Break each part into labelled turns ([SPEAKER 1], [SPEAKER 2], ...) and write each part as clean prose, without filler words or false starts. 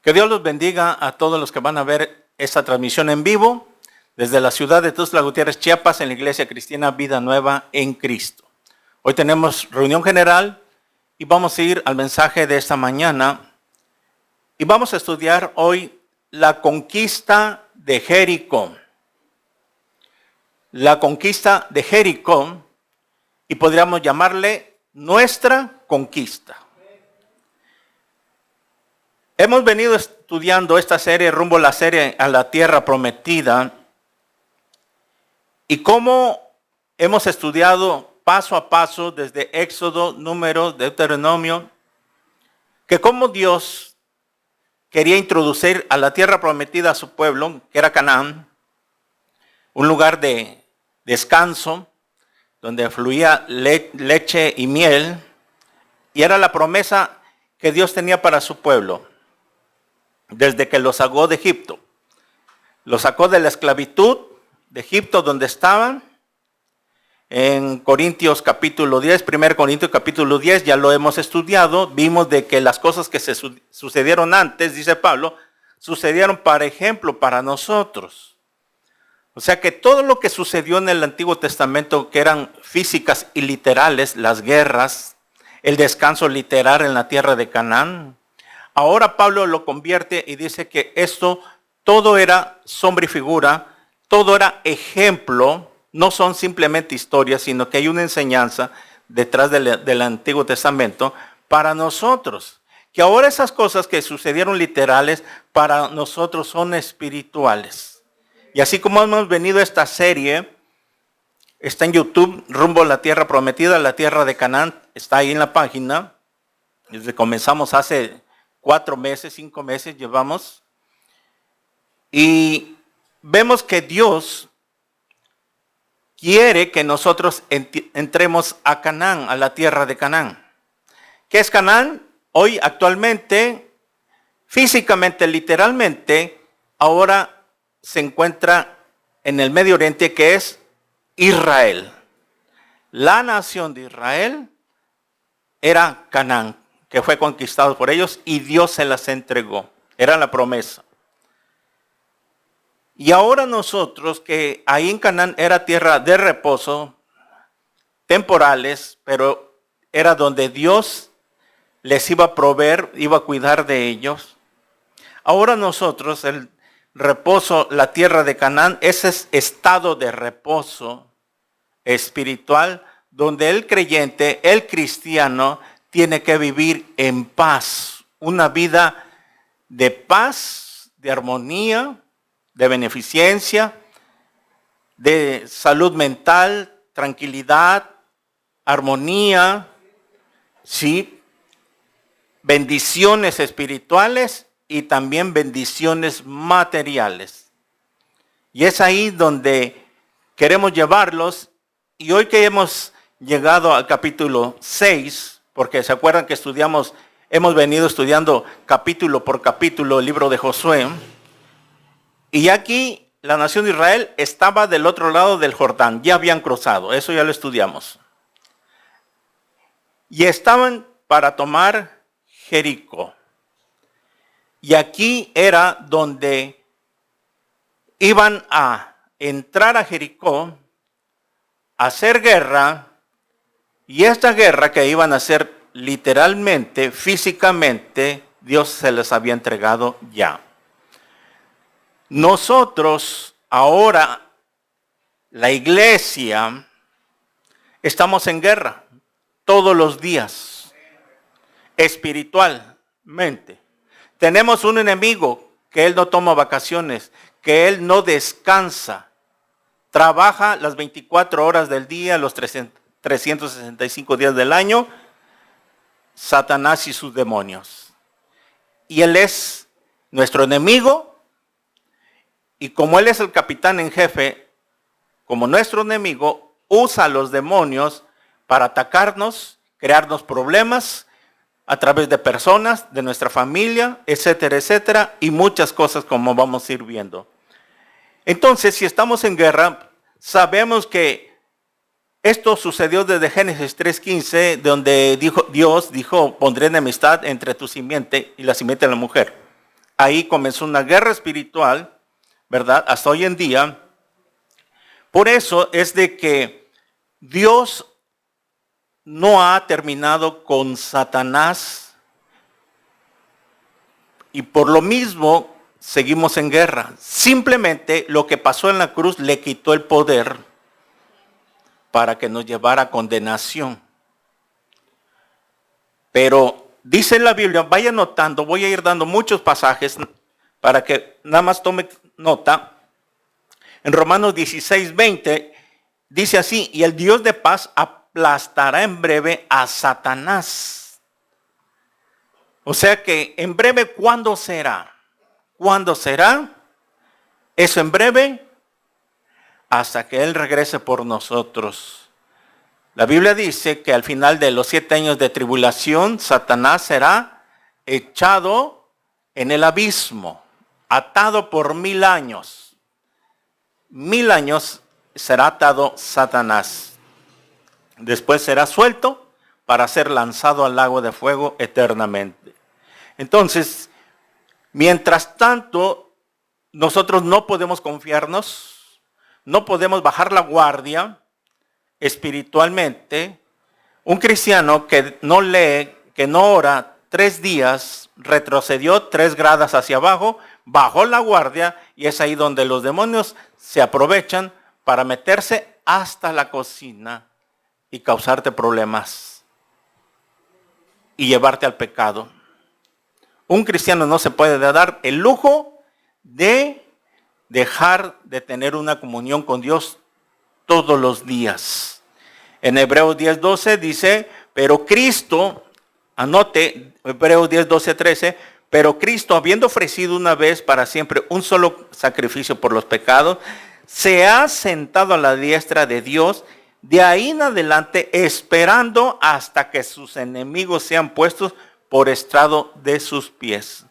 [SPEAKER 1] Que Dios los bendiga a todos los que van a ver esta transmisión en vivo desde la ciudad de Tuxtla Gutiérrez, Chiapas, en la Iglesia Cristiana Vida Nueva en Cristo. Hoy tenemos reunión general y vamos a ir al mensaje de esta mañana y vamos a estudiar hoy la conquista de Jericó. La conquista de Jericó, y podríamos llamarle nuestra conquista. Hemos venido estudiando esta serie rumbo a la serie a la tierra prometida y cómo hemos estudiado paso a paso desde Éxodo, Números, Deuteronomio, que cómo Dios quería introducir a la tierra prometida a su pueblo, que era Canaán, un lugar de descanso, donde fluía leche y miel, y era la promesa que Dios tenía para su pueblo, desde que los sacó de Egipto. Los sacó de la esclavitud de Egipto, donde estaban. En Corintios capítulo 10, 1 Corintios capítulo 10, ya lo hemos estudiado, vimos de que las cosas que se sucedieron antes, dice Pablo, sucedieron para ejemplo para nosotros. O sea que todo lo que sucedió en el Antiguo Testamento, que eran físicas y literales, las guerras, el descanso literal en la tierra de Canaán, ahora Pablo lo convierte y dice que esto todo era sombra y figura, todo era ejemplo, no son simplemente historias, sino que hay una enseñanza detrás del Antiguo Testamento para nosotros. Que ahora esas cosas que sucedieron literales para nosotros son espirituales. Y así como hemos venido a esta serie, está en YouTube, rumbo a la tierra prometida, la tierra de Canaán, está ahí en la página. Desde que comenzamos hace 4 meses, 5 meses llevamos. Y vemos que Dios quiere que nosotros entremos a Canaán, a la tierra de Canaán. ¿Qué es Canaán? Hoy actualmente, físicamente, literalmente, ahora se encuentra en el Medio Oriente, que es Israel. La nación de Israel era Canaán, que fue conquistado por ellos y Dios se las entregó. Era la promesa. Y ahora nosotros, que ahí en Canaán era tierra de reposo, temporales, pero era donde Dios les iba a proveer, iba a cuidar de ellos. Ahora nosotros, el reposo, la tierra de Canaán, ese es estado de reposo espiritual, donde el creyente, el cristiano, tiene que vivir en paz, una vida de paz, de armonía, de beneficencia, de salud mental, tranquilidad, armonía, sí, bendiciones espirituales y también bendiciones materiales. Y es ahí donde queremos llevarlos. Y hoy que hemos llegado al capítulo 6, porque se acuerdan que hemos venido estudiando capítulo por capítulo el libro de Josué. Y aquí la nación de Israel estaba del otro lado del Jordán, ya habían cruzado, eso ya lo estudiamos. Y estaban para tomar Jericó. Y aquí era donde iban a entrar a Jericó, a hacer guerra, y esta guerra que iban a hacer literalmente, físicamente, Dios se les había entregado ya. Nosotros ahora, la iglesia, estamos en guerra todos los días, espiritualmente. Tenemos un enemigo que él no toma vacaciones, que él no descansa. Trabaja las 24 horas del día, los 365 días del año, Satanás y sus demonios. Y él es nuestro enemigo, y como él es el capitán en jefe, como nuestro enemigo, usa a los demonios para atacarnos, crearnos problemas, a través de personas, de nuestra familia, etcétera, etcétera, y muchas cosas como vamos a ir viendo. Entonces, si estamos en guerra, sabemos que esto sucedió desde Génesis 3:15, donde Dios dijo, pondré enemistad entre tu simiente y la simiente de la mujer. Ahí comenzó una guerra espiritual, ¿verdad? Hasta hoy en día. Por eso es de que Dios no ha terminado con Satanás y por lo mismo seguimos en guerra. Simplemente lo que pasó en la cruz le quitó el poder para que nos llevara a condenación. Pero dice la Biblia, vaya notando, voy a ir dando muchos pasajes para que nada más tome nota. En Romanos 16:20 dice así, y el Dios de paz aplastará en breve a Satanás. O sea que en breve, ¿cuándo será? ¿Cuándo será? Eso en breve, hasta que Él regrese por nosotros. La Biblia dice que al final de los 7 años de tribulación, Satanás será echado en el abismo, atado por 1000 años. 1000 años será atado Satanás. Después será suelto para ser lanzado al lago de fuego eternamente. Entonces, mientras tanto, nosotros no podemos confiarnos, no podemos bajar la guardia espiritualmente. Un cristiano que no lee, que no ora 3 días, retrocedió 3 gradas hacia abajo, bajó la guardia y es ahí donde los demonios se aprovechan para meterse hasta la cocina y causarte problemas y llevarte al pecado. Un cristiano no se puede dar el lujo de dejar de tener una comunión con Dios todos los días. En Hebreos 10:12 dice, pero Cristo, anote Hebreos 10:12-13, pero Cristo, habiendo ofrecido una vez para siempre un solo sacrificio por los pecados, se ha sentado a la diestra de Dios, de ahí en adelante esperando hasta que sus enemigos sean puestos por estrado de sus pies.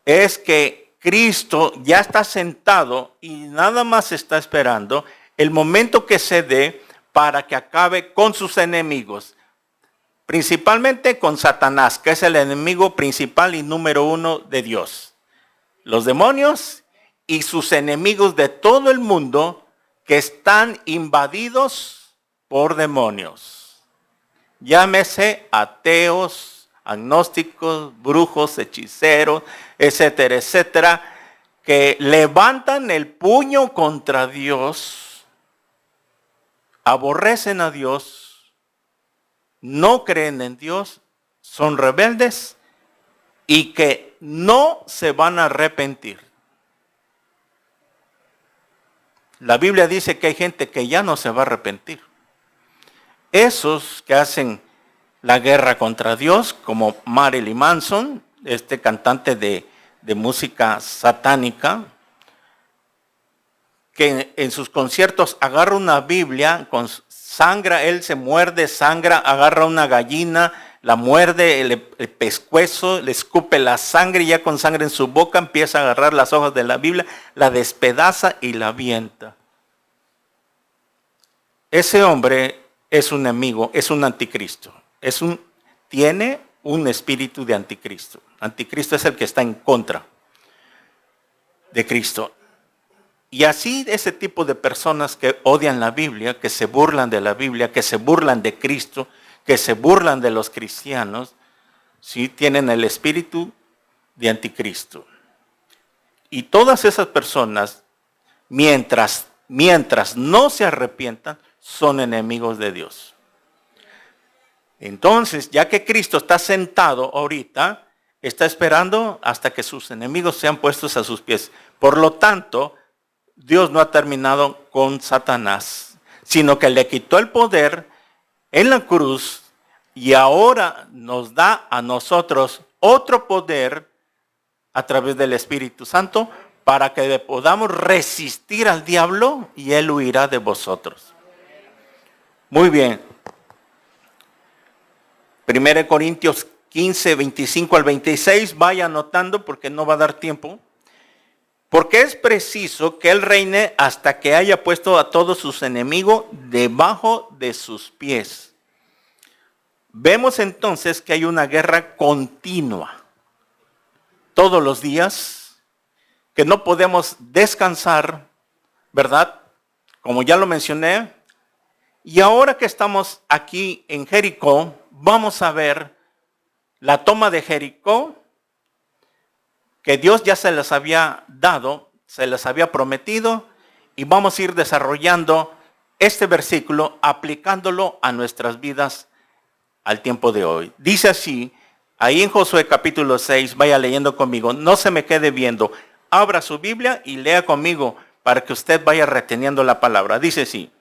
[SPEAKER 1] Es que Cristo ya está sentado y nada más está esperando el momento que se dé para que acabe con sus enemigos. Principalmente con Satanás, que es el enemigo principal y número 1 de Dios. Los demonios y sus enemigos de todo el mundo que están invadidos por demonios. Llámese ateos, agnósticos, brujos, hechiceros, etcétera, etcétera, que levantan el puño contra Dios, aborrecen a Dios, no creen en Dios, son rebeldes y que no se van a arrepentir. La Biblia dice que hay gente que ya no se va a arrepentir. Esos que hacen la guerra contra Dios, como Marilyn Manson, este cantante de música satánica, que en sus conciertos agarra una Biblia con sangra, él se muerde, sangra, agarra una gallina, la muerde, el pescuezo, le escupe la sangre y ya con sangre en su boca empieza a agarrar las hojas de la Biblia, la despedaza y la avienta. Ese hombre es un enemigo, es un anticristo, tiene un espíritu de anticristo. Anticristo es el que está en contra de Cristo. Y así ese tipo de personas que odian la Biblia, que se burlan de la Biblia, que se burlan de Cristo, que se burlan de los cristianos, ¿sí? Tienen el espíritu de anticristo. Y todas esas personas, mientras no se arrepientan, son enemigos de Dios. Entonces, ya que Cristo está sentado ahorita, está esperando hasta que sus enemigos sean puestos a sus pies. Por lo tanto, Dios no ha terminado con Satanás, sino que le quitó el poder en la cruz y ahora nos da a nosotros otro poder a través del Espíritu Santo para que podamos resistir al diablo y él huirá de vosotros. Muy bien. 1 Corintios 15, 25 al 26, vaya anotando porque no va a dar tiempo. Porque es preciso que él reine hasta que haya puesto a todos sus enemigos debajo de sus pies. Vemos entonces que hay una guerra continua. todos los días, que no podemos descansar, ¿verdad? Como ya lo mencioné. Y ahora que estamos aquí en Jericó, vamos a ver la toma de Jericó, que Dios ya se les había dado, se les había prometido, y vamos a ir desarrollando este versículo, aplicándolo a nuestras vidas al tiempo de hoy. Dice así, ahí en Josué capítulo 6, vaya leyendo conmigo, no se me quede viendo, abra su Biblia y lea conmigo para que usted vaya reteniendo la palabra. Dice así,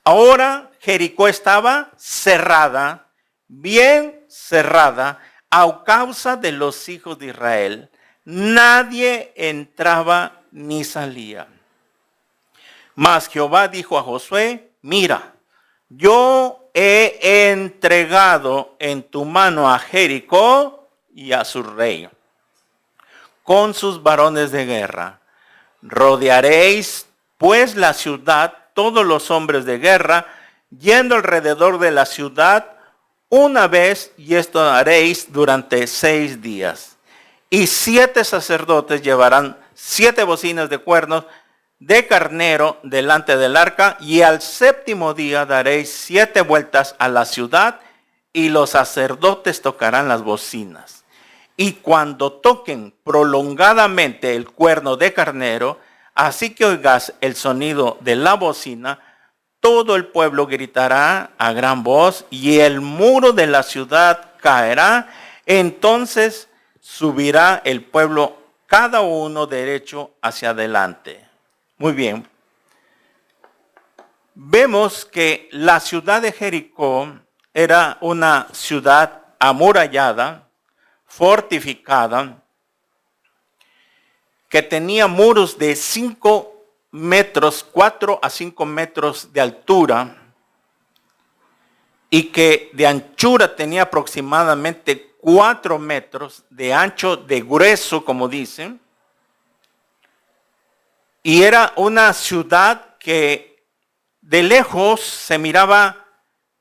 [SPEAKER 1] ahora Jericó estaba cerrada, bien cerrada, a causa de los hijos de Israel. Nadie entraba ni salía. Mas Jehová dijo a Josué, mira, yo he entregado en tu mano a Jericó y a su rey, con sus varones de guerra. Rodearéis pues la ciudad, todos los hombres de guerra, yendo alrededor de la ciudad una vez, y esto haréis durante 6 días. Y 7 sacerdotes llevarán 7 bocinas de cuernos de carnero delante del arca, y al 7º día daréis 7 vueltas a la ciudad, y los sacerdotes tocarán las bocinas. Y cuando toquen prolongadamente el cuerno de carnero, así que oigas el sonido de la bocina, todo el pueblo gritará a gran voz, y el muro de la ciudad caerá. Entonces subirá el pueblo, cada uno derecho hacia adelante. Muy bien. Vemos que la ciudad de Jericó era una ciudad amurallada, fortificada, que tenía muros de 5 metros, 4 a 5 metros de altura, y que de anchura tenía aproximadamente 4 metros, de ancho, de grueso, como dicen. Y era una ciudad que de lejos se miraba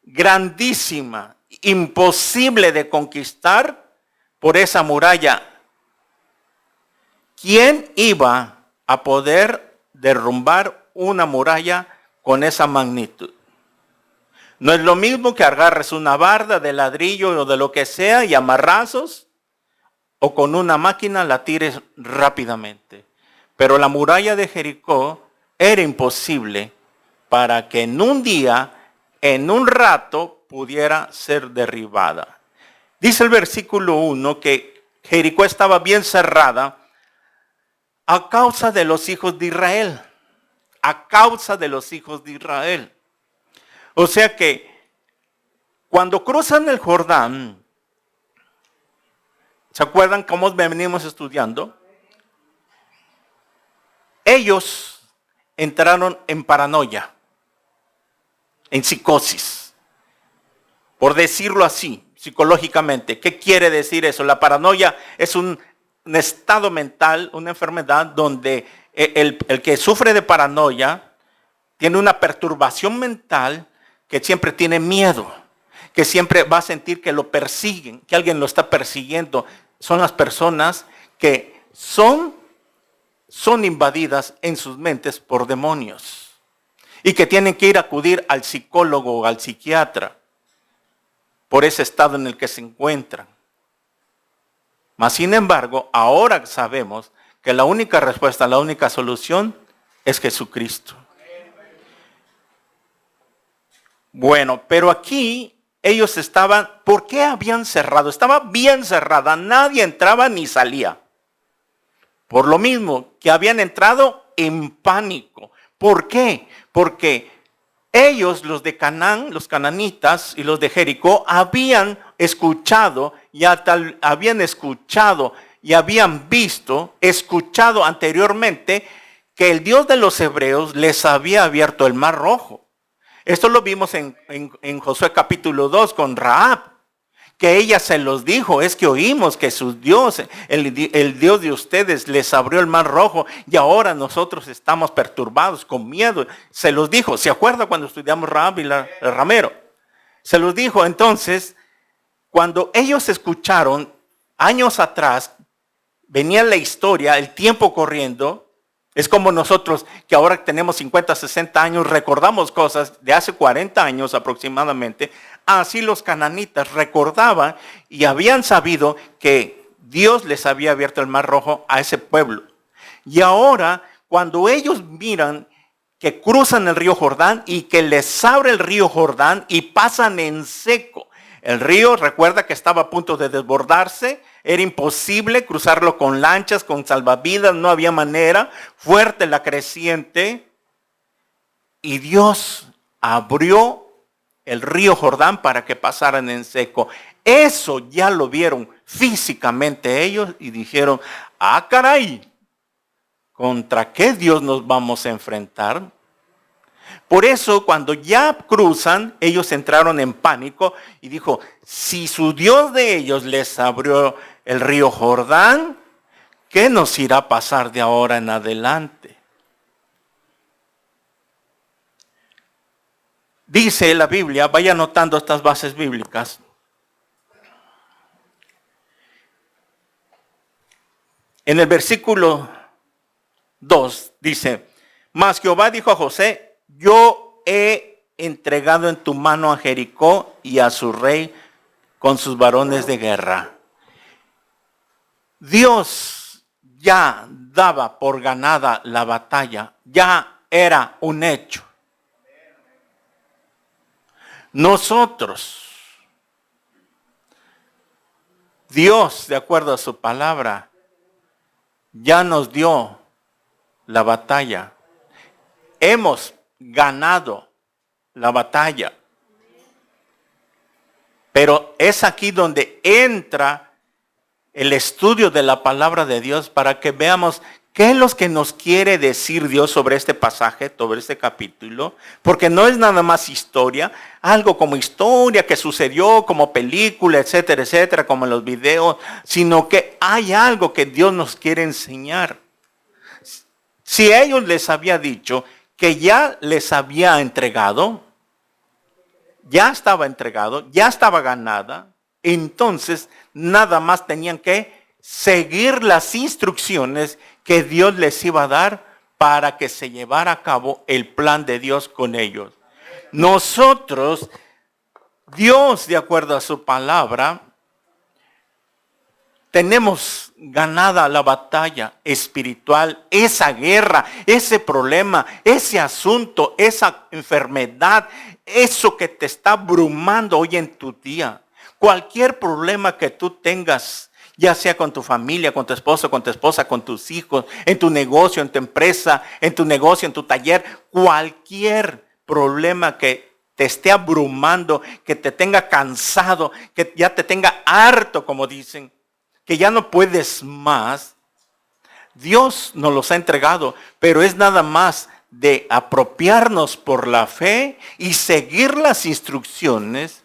[SPEAKER 1] grandísima, imposible de conquistar por esa muralla. ¿Quién iba a poder derrumbar una muralla con esa magnitud? No es lo mismo que agarres una barda de ladrillo o de lo que sea y amarrazos, o con una máquina la tires rápidamente. Pero la muralla de Jericó era imposible para que en un día, en un rato, pudiera ser derribada. Dice el versículo 1 que Jericó estaba bien cerrada a causa de los hijos de Israel. A causa de los hijos de Israel. O sea que cuando cruzan el Jordán, ¿se acuerdan cómo venimos estudiando? Ellos entraron en paranoia, en psicosis, por decirlo así, psicológicamente. ¿Qué quiere decir eso? La paranoia es un estado mental, una enfermedad donde el que sufre de paranoia tiene una perturbación mental, que siempre tiene miedo, que siempre va a sentir que lo persiguen, que alguien lo está persiguiendo. Son las personas que son invadidas en sus mentes por demonios y que tienen que ir a acudir al psicólogo o al psiquiatra por ese estado en el que se encuentran. Mas, sin embargo, ahora sabemos que la única respuesta, la única solución es Jesucristo. Bueno, pero aquí ellos estaban, ¿por qué habían cerrado? Estaba bien cerrada, nadie entraba ni salía. Por lo mismo que habían entrado en pánico. ¿Por qué? Porque ellos, los de Canaán, los cananitas y los de Jericó, habían escuchado y habían visto, escuchado anteriormente que el Dios de los hebreos les había abierto el mar rojo. Esto lo vimos en Josué capítulo 2 con Rahab, que ella se los dijo, es que oímos que su Dios, el Dios de ustedes les abrió el mar rojo y ahora nosotros estamos perturbados con miedo. Se los dijo, ¿se acuerda cuando estudiamos Rahab y el ramero? Se los dijo. Entonces, cuando ellos escucharon años atrás venía la historia, el tiempo corriendo. Es como nosotros que ahora tenemos 50, 60 años, recordamos cosas de hace 40 años aproximadamente. Así los cananitas recordaban y habían sabido que Dios les había abierto el Mar Rojo a ese pueblo. Y ahora, cuando ellos miran que cruzan el río Jordán y que les abre el río Jordán y pasan en seco. El río, recuerda que estaba a punto de desbordarse, era imposible cruzarlo con lanchas, con salvavidas, no había manera, fuerte la creciente. Y Dios abrió el río Jordán para que pasaran en seco. Eso ya lo vieron físicamente ellos y dijeron, ah, caray, ¿contra qué Dios nos vamos a enfrentar? Por eso, cuando ya cruzan, ellos entraron en pánico y dijo, si su Dios de ellos les abrió el río Jordán, ¿qué nos irá a pasar de ahora en adelante? Dice la Biblia, vaya anotando estas bases bíblicas. En el versículo 2 dice, mas Jehová dijo a José, yo he entregado en tu mano a Jericó y a su rey con sus varones de guerra. Dios ya daba por ganada la batalla, ya era un hecho. Nosotros, Dios, de acuerdo a su palabra, ya nos dio la batalla. Hemos ganado la batalla. Pero es aquí donde entra el estudio de la palabra de Dios para que veamos qué es lo que nos quiere decir Dios sobre este pasaje, sobre este capítulo. Porque no es nada más historia, algo como historia que sucedió, como película, etcétera, etcétera, como en los videos, sino que hay algo que Dios nos quiere enseñar. Si a ellos les había dicho que ya les había entregado, ya estaba entregado, ya estaba ganada, entonces nada más tenían que seguir las instrucciones que Dios les iba a dar para que se llevara a cabo el plan de Dios con ellos. Nosotros, Dios, de acuerdo a su palabra, tenemos ganada la batalla espiritual, esa guerra, ese problema, ese asunto, esa enfermedad, eso que te está abrumando hoy en tu día. Cualquier problema que tú tengas, ya sea con tu familia, con tu esposo, con tu esposa, con tus hijos, en tu negocio, en tu empresa, en tu negocio, en tu taller, cualquier problema que te esté abrumando, que te tenga cansado, que ya te tenga harto, como dicen, que ya no puedes más, Dios nos los ha entregado, pero es nada más de apropiarnos por la fe y seguir las instrucciones,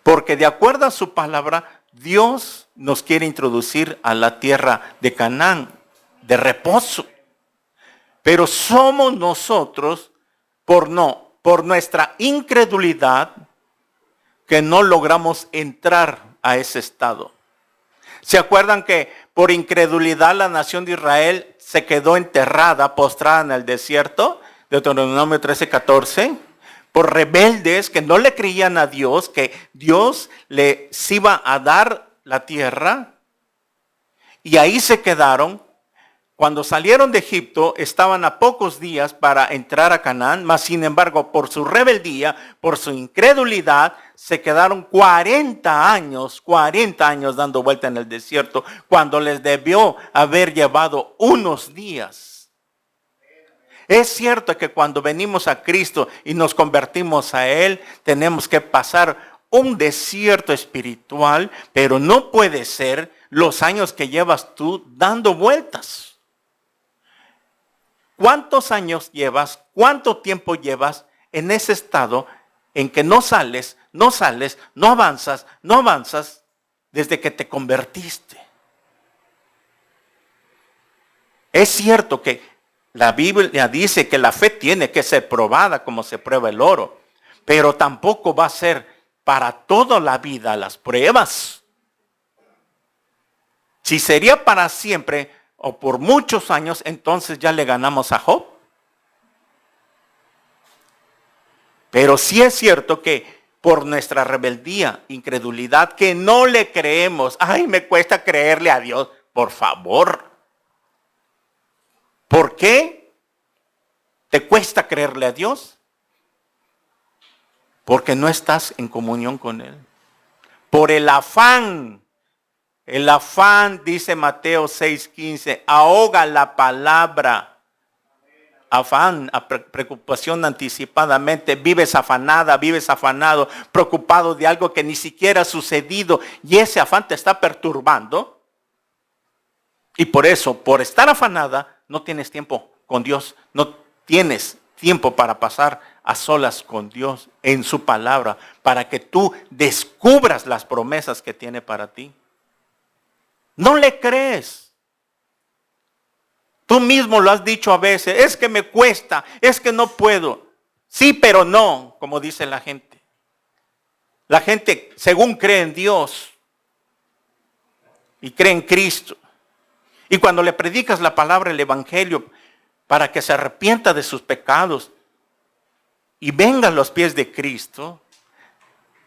[SPEAKER 1] porque de acuerdo a su palabra, Dios nos quiere introducir a la tierra de Canaán, de reposo. Pero somos nosotros, por nuestra incredulidad, que no logramos entrar a ese estado. ¿Se acuerdan que por incredulidad la nación de Israel se quedó enterrada, postrada en el desierto? Deuteronomio 13:14. Por rebeldes que no le creían a Dios, que Dios les iba a dar la tierra. Y ahí se quedaron. Cuando salieron de Egipto, estaban a pocos días para entrar a Canaán, mas sin embargo, por su rebeldía, por su incredulidad, se quedaron 40 años dando vuelta en el desierto, cuando les debió haber llevado unos días. Es cierto que cuando venimos a Cristo y nos convertimos a Él, tenemos que pasar un desierto espiritual, pero no puede ser los años que llevas tú dando vueltas. ¿Cuántos años llevas? ¿Cuánto tiempo llevas en ese estado en que no sales, no avanzas desde que te convertiste? Es cierto que la Biblia dice que la fe tiene que ser probada como se prueba el oro, pero tampoco va a ser para toda la vida las pruebas. Si sería para siempre o por muchos años, entonces ya le ganamos a Job. Pero sí es cierto que por nuestra rebeldía, incredulidad, que no le creemos. Ay, me cuesta creerle a Dios. Por favor. ¿Por qué te cuesta creerle a Dios? Porque no estás en comunión con Él. Por el afán, dice Mateo 6:15, ahoga la palabra. Afán, preocupación anticipadamente, vives afanada, vives afanado, preocupado de algo que ni siquiera ha sucedido y ese afán te está perturbando. Y por eso, por estar afanada, no tienes tiempo con Dios, no tienes tiempo para pasar a solas con Dios en su palabra, para que tú descubras las promesas que tiene para ti. No le crees. Tú mismo lo has dicho a veces, es que me cuesta, es que no puedo. Sí, pero no, como dice la gente. La gente, según cree en Dios y cree en Cristo, y cuando le predicas la palabra, el evangelio, para que se arrepienta de sus pecados y venga a los pies de Cristo,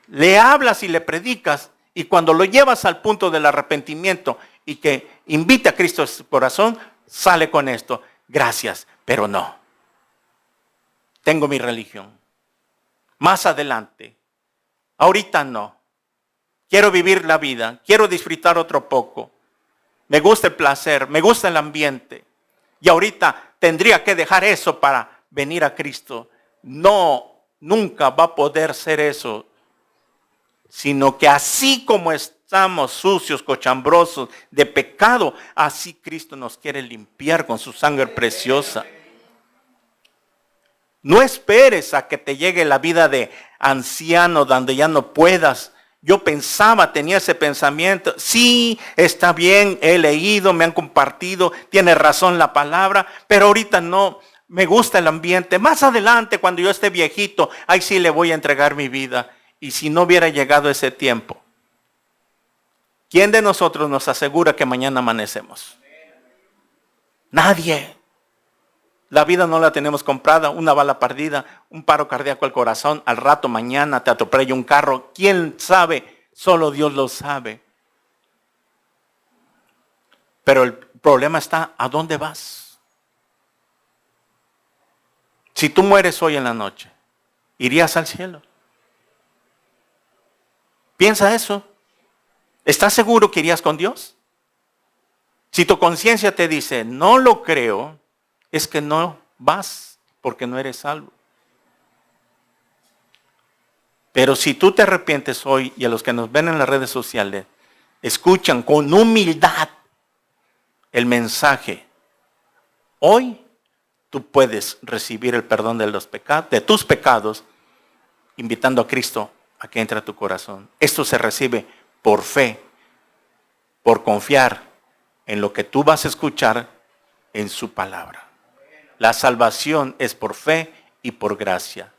[SPEAKER 1] le hablas y le predicas, y cuando lo llevas al punto del arrepentimiento y que invita a Cristo a su corazón, sale con esto, gracias, pero no. Tengo mi religión. Más adelante. Ahorita no. Quiero vivir la vida, quiero disfrutar otro poco. Me gusta el placer, me gusta el ambiente. Y ahorita tendría que dejar eso para venir a Cristo. No, nunca va a poder ser eso. Sino que así como estamos sucios, cochambrosos, de pecado, así Cristo nos quiere limpiar con su sangre preciosa. No esperes a que te llegue la vida de anciano donde ya no puedas. Yo pensaba, tenía ese pensamiento, sí, está bien, he leído, me han compartido, tiene razón la palabra, pero ahorita no, me gusta el ambiente. Más adelante, cuando yo esté viejito, ahí sí le voy a entregar mi vida. Y si no hubiera llegado ese tiempo, ¿quién de nosotros nos asegura que mañana amanecemos? Nadie. La vida no la tenemos comprada, una bala perdida, un paro cardíaco al corazón, al rato mañana te atropella un carro. ¿Quién sabe? Solo Dios lo sabe. Pero el problema está, ¿a dónde vas? Si tú mueres hoy en la noche, ¿irías al cielo? Piensa eso. ¿Estás seguro que irías con Dios? Si tu conciencia te dice, no lo creo, es que no vas porque no eres salvo. Pero si tú te arrepientes hoy y a los que nos ven en las redes sociales, escuchan con humildad el mensaje, hoy tú puedes recibir el perdón de los pecados, de tus pecados, invitando a Cristo a que entre a tu corazón. Esto se recibe por fe, por confiar en lo que tú vas a escuchar en su palabra. La salvación es por fe y por gracia.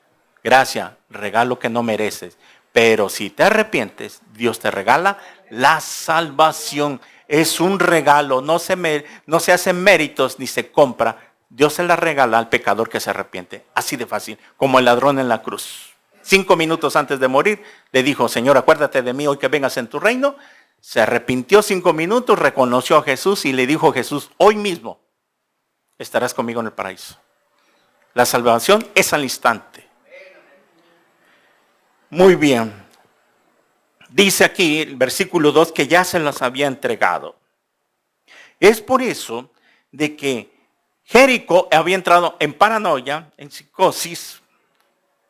[SPEAKER 1] Gracia, regalo que no mereces. Pero si te arrepientes, Dios te regala la salvación. Es un regalo, no se hacen méritos ni se compra. Dios se la regala al pecador que se arrepiente. Así de fácil, como el ladrón en la cruz. 5 minutos antes de morir, le dijo, Señor, acuérdate de mí hoy que vengas en tu reino. Se arrepintió 5 minutos, reconoció a Jesús y le dijo a Jesús, hoy mismo estarás conmigo en el paraíso. La salvación es al instante. Muy bien. Dice aquí el versículo 2 que ya se los había entregado. Es por eso de que Jericó había entrado en paranoia, en psicosis,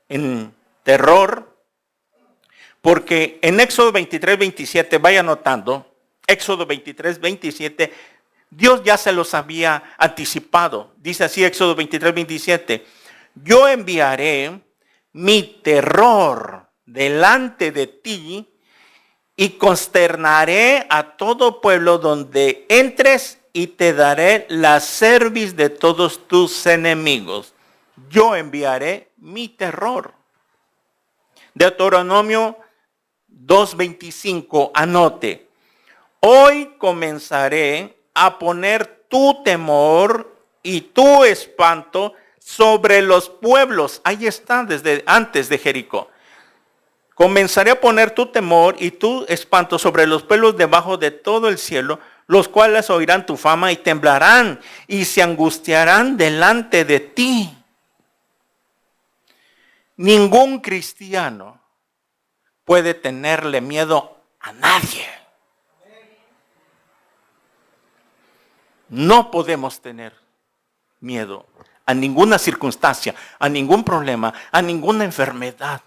[SPEAKER 1] en terror, porque en Éxodo 23, 27, vaya anotando, Éxodo 23, 27, Dios ya se los había anticipado. Dice así Éxodo 23, 27, yo enviaré mi terror delante de ti y consternaré a todo pueblo donde entres y te daré la cerviz de todos tus enemigos. Yo enviaré mi terror. Deuteronomio 2:25, anote. Hoy comenzaré a poner tu temor y tu espanto sobre los pueblos. Ahí está, desde antes de Jericó. Comenzaré a poner tu temor y tu espanto sobre los pueblos debajo de todo el cielo, los cuales oirán tu fama y temblarán y se angustiarán delante de ti. Ningún cristiano puede tenerle miedo a nadie. No podemos tener miedo a ninguna circunstancia, a ningún problema, a ninguna enfermedad.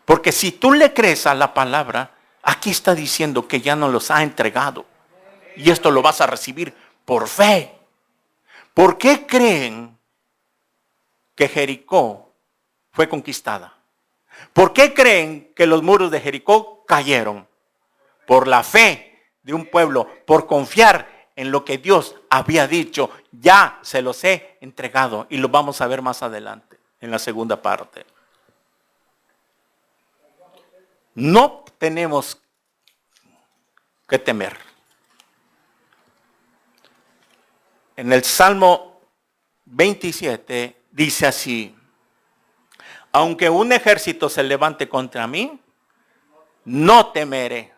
[SPEAKER 1] Porque si tú le crees a la palabra, aquí está diciendo que ya nos los ha entregado. Y esto lo vas a recibir por fe. ¿Por qué creen que Jericó fue conquistada? ¿Por qué creen que los muros de Jericó cayeron? Por la fe de un pueblo, por confiar en lo que Dios había dicho. Ya se los he entregado y lo vamos a ver más adelante, en la segunda parte. No tenemos que temer. En el Salmo 27 dice así: aunque un ejército se levante contra mí, no temeré.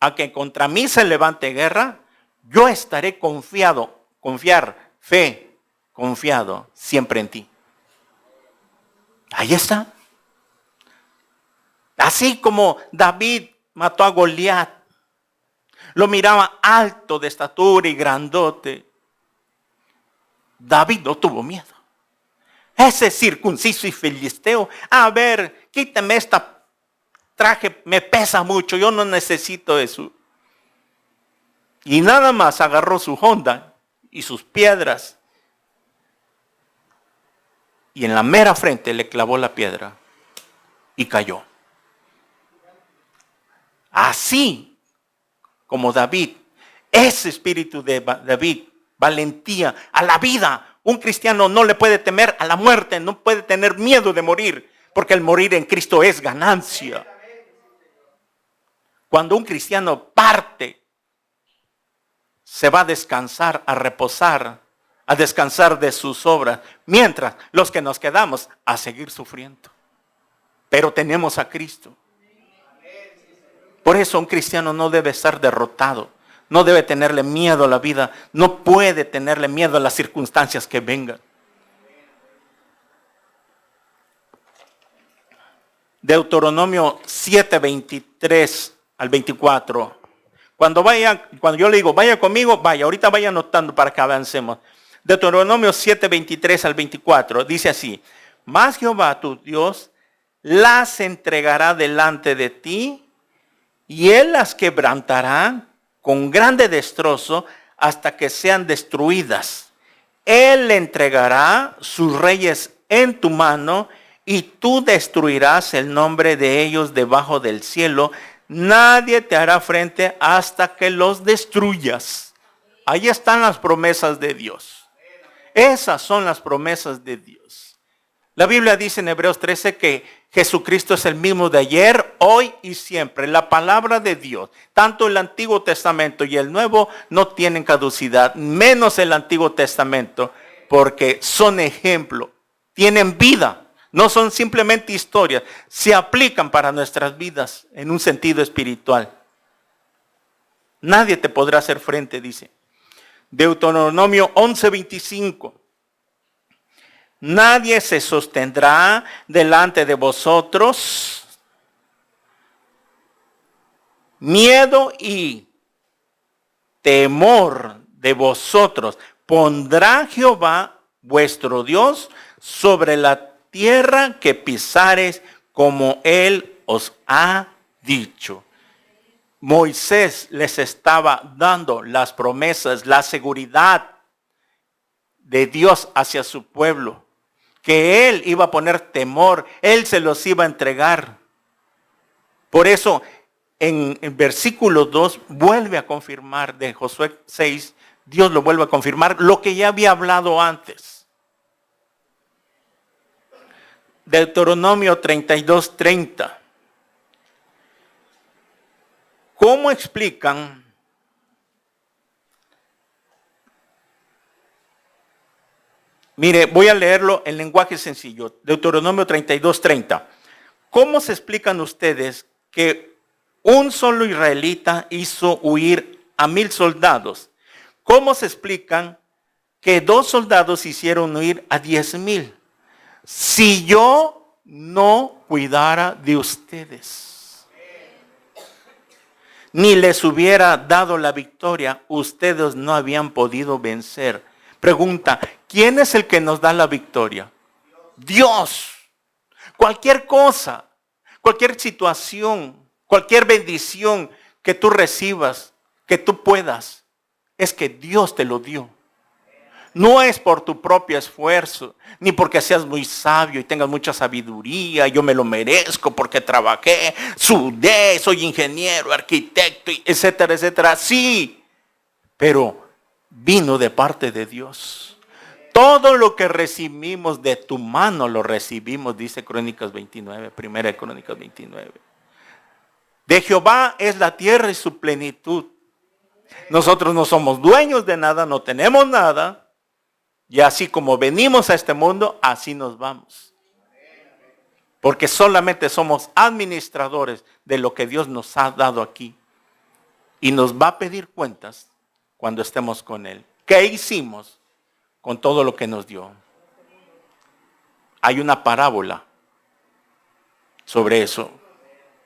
[SPEAKER 1] Aunque contra mí se levante guerra, yo estaré confiado siempre en ti. Ahí está. Así como David mató a Goliat, lo miraba alto de estatura y grandote. David no tuvo miedo. Ese circunciso y filisteo, a ver, quítame esta traje, me pesa mucho, yo no necesito eso. Y nada más agarró su honda y sus piedras y en la mera frente le clavó la piedra y cayó. Así como David, ese espíritu de David, valentía a la vida. Un cristiano no le puede temer a la muerte, no puede tener miedo de morir, porque el morir en Cristo es ganancia. Cuando un cristiano parte, se va a descansar, a reposar, a descansar de sus obras, mientras los que nos quedamos a seguir sufriendo. Pero tenemos a Cristo. Por eso un cristiano no debe estar derrotado, no debe tenerle miedo a la vida, no puede tenerle miedo a las circunstancias que vengan. Deuteronomio 7, 23 al 24. Cuando yo le digo, vaya conmigo, vaya, ahorita vaya anotando para que avancemos. Deuteronomio 7, 23 al 24, dice así: mas Jehová tu Dios las entregará delante de ti, y él las quebrantará con grande destrozo hasta que sean destruidas. Él le entregará sus reyes en tu mano, y tú destruirás el nombre de ellos debajo del cielo. Nadie te hará frente hasta que los destruyas. Ahí están las promesas de Dios. Esas son las promesas de Dios. La Biblia dice en Hebreos 13 que Jesucristo es el mismo de ayer, hoy y siempre. La palabra de Dios, tanto el Antiguo Testamento y el Nuevo, no tienen caducidad, menos el Antiguo Testamento, porque son ejemplo, tienen vida, no son simplemente historias, se aplican para nuestras vidas en un sentido espiritual. Nadie te podrá hacer frente, dice. Deuteronomio 11:25. Nadie se sostendrá delante de vosotros. Miedo y temor de vosotros pondrá Jehová vuestro Dios sobre la tierra que pisares, como él os ha dicho. Moisés les estaba dando las promesas, la seguridad de Dios hacia su pueblo, que él iba a poner temor, él se los iba a entregar. Por eso en versículo 2 vuelve a confirmar de Josué 6, Dios lo vuelve a confirmar lo que ya había hablado antes. Deuteronomio 32:30. ¿Cómo explican Mire, voy a leerlo en lenguaje sencillo. Deuteronomio 32:30. ¿Cómo se explican ustedes que un solo israelita hizo huir a 1000 soldados? ¿Cómo se explican que 2 soldados hicieron huir a 10,000? Si yo no cuidara de ustedes, ni les hubiera dado la victoria, ustedes no habían podido vencer. Pregunta, ¿quién es el que nos da la victoria? Dios. Cualquier cosa, cualquier situación, cualquier bendición que tú recibas, que tú puedas, es que Dios te lo dio. No es por tu propio esfuerzo, ni porque seas muy sabio y tengas mucha sabiduría, yo me lo merezco porque trabajé, sudé, soy ingeniero, arquitecto, etcétera, etcétera. Sí, pero vino de parte de Dios. Todo lo que recibimos de tu mano lo recibimos, dice Crónicas 29, primera de Crónicas 29. De Jehová es la tierra y su plenitud. Nosotros no somos dueños de nada, no tenemos nada. Y así como venimos a este mundo, así nos vamos. Porque solamente somos administradores de lo que Dios nos ha dado aquí. Y nos va a pedir cuentas cuando estemos con Él. ¿Qué hicimos con todo lo que nos dio? Hay una parábola sobre eso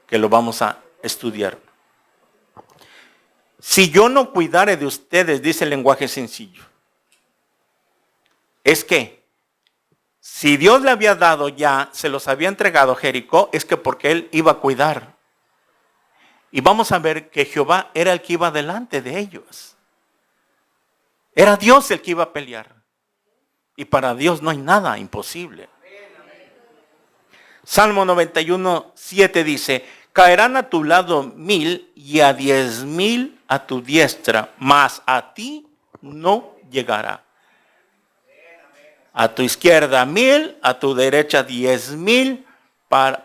[SPEAKER 1] que lo vamos a estudiar. Si yo no cuidare de ustedes, dice el lenguaje sencillo, es que si Dios le había dado ya, se los había entregado a Jericó, es que porque Él iba a cuidar. Y vamos a ver que Jehová era el que iba delante de ellos. Era Dios el que iba a pelear. Y para Dios no hay nada imposible. Salmo 91:7 dice, caerán a tu lado 1000 y a 10,000 a tu diestra, mas a ti no llegará. A tu izquierda 1000, a tu derecha 10,000,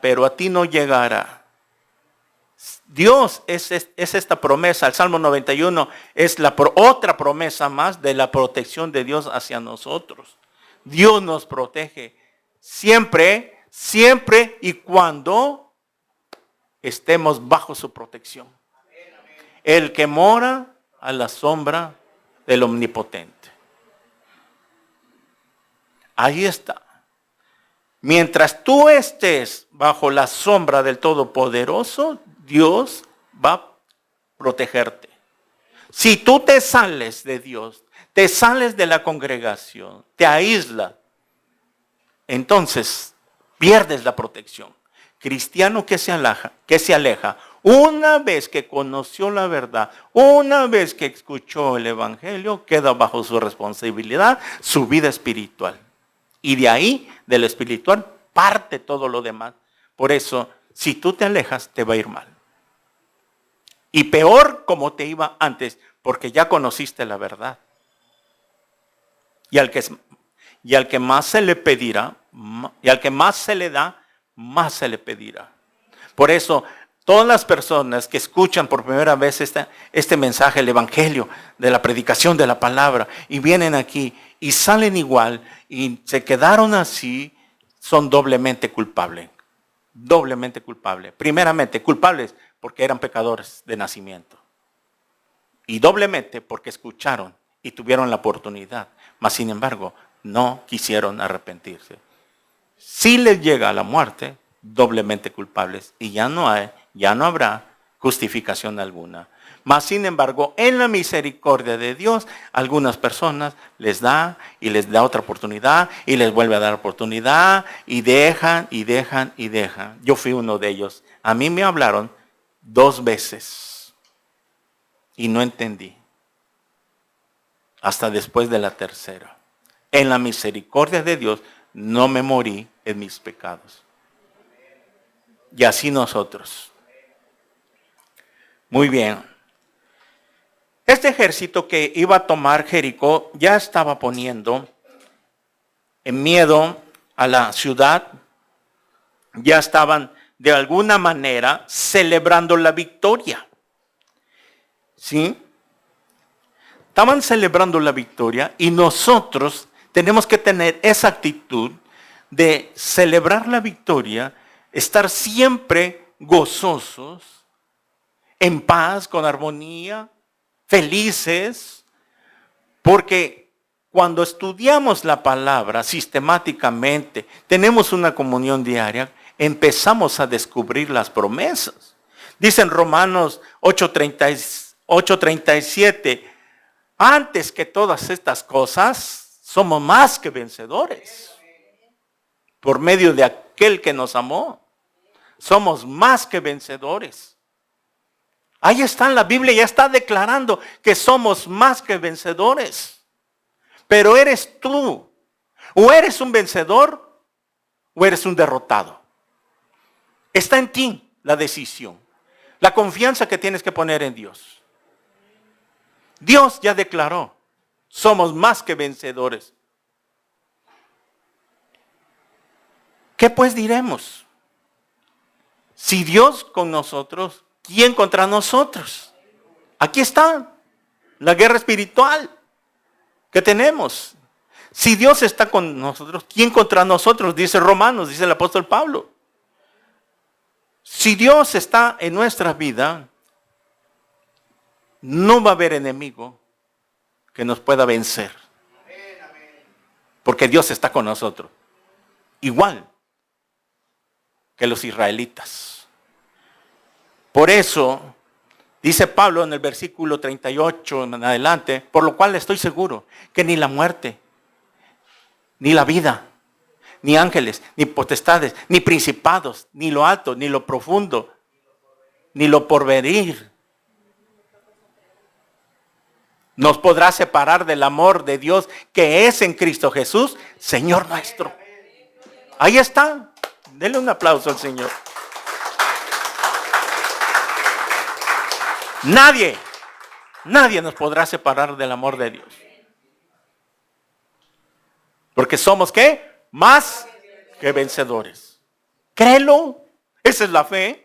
[SPEAKER 1] pero a ti no llegará. Dios es esta promesa. El Salmo 91 es otra promesa más de la protección de Dios hacia nosotros. Dios nos protege siempre, siempre y cuando estemos bajo su protección. El que mora a la sombra del Omnipotente. Ahí está. Mientras tú estés bajo la sombra del Todopoderoso, Dios va a protegerte. Si tú te sales de Dios, te sales de la congregación, te aíslas, entonces pierdes la protección. Cristiano que se aleja, una vez que conoció la verdad, una vez que escuchó el Evangelio, queda bajo su responsabilidad su vida espiritual. Y de ahí, de lo espiritual, parte todo lo demás. Por eso, si tú te alejas, te va a ir mal. Y peor como te iba antes, porque ya conociste la verdad. Y al que más se le pedirá, y al que más se le da, más se le pedirá. Por eso, todas las personas que escuchan por primera vez este mensaje, el Evangelio, de la predicación de la palabra, y vienen aquí y salen igual, y se quedaron así, son doblemente culpables. Doblemente culpables. Primeramente, culpables porque eran pecadores de nacimiento. Y doblemente porque escucharon y tuvieron la oportunidad. Mas sin embargo, no quisieron arrepentirse. Si les llega a la muerte, doblemente culpables. Y ya no habrá justificación alguna. Mas sin embargo, en la misericordia de Dios, algunas personas les da y les da otra oportunidad y les vuelve a dar oportunidad y dejan y dejan y dejan. Yo fui uno de ellos. A mí me hablaron 2 veces y no entendí. Hasta después de la tercera. En la misericordia de Dios no me morí en mis pecados. Y así nosotros. Muy bien. Este ejército que iba a tomar Jericó ya estaba poniendo en miedo a la ciudad. Ya estaban de alguna manera celebrando la victoria. ¿Sí? Estaban celebrando la victoria y nosotros tenemos que tener esa actitud de celebrar la victoria, estar siempre gozosos, en paz, con armonía, felices, porque cuando estudiamos la palabra sistemáticamente, tenemos una comunión diaria, empezamos a descubrir las promesas. Dice en Romanos 8:37, antes que todas estas cosas, somos más que vencedores. Por medio de aquel que nos amó, somos más que vencedores. Ahí está, la Biblia ya está declarando que somos más que vencedores. Pero eres tú, o eres un vencedor, o eres un derrotado. Está en ti la decisión, la confianza que tienes que poner en Dios. Dios ya declaró, somos más que vencedores. ¿Qué pues diremos? Si Dios con nosotros, ¿quién contra nosotros? Aquí está la guerra espiritual que tenemos. Si Dios está con nosotros, ¿quién contra nosotros? Dice Romanos, dice el apóstol Pablo. Si Dios está en nuestra vida, no va a haber enemigo que nos pueda vencer. Porque Dios está con nosotros. Igual que los israelitas. Por eso, dice Pablo en el versículo 38 en adelante, por lo cual estoy seguro que ni la muerte, ni la vida, ni ángeles, ni potestades, ni principados, ni lo alto, ni lo profundo, ni lo porvenir, nos podrá separar del amor de Dios que es en Cristo Jesús, Señor nuestro. Ahí está. Denle un aplauso al Señor. Nadie nos podrá separar del amor de Dios. Porque somos, ¿qué? Más que vencedores. Créelo. Esa es la fe.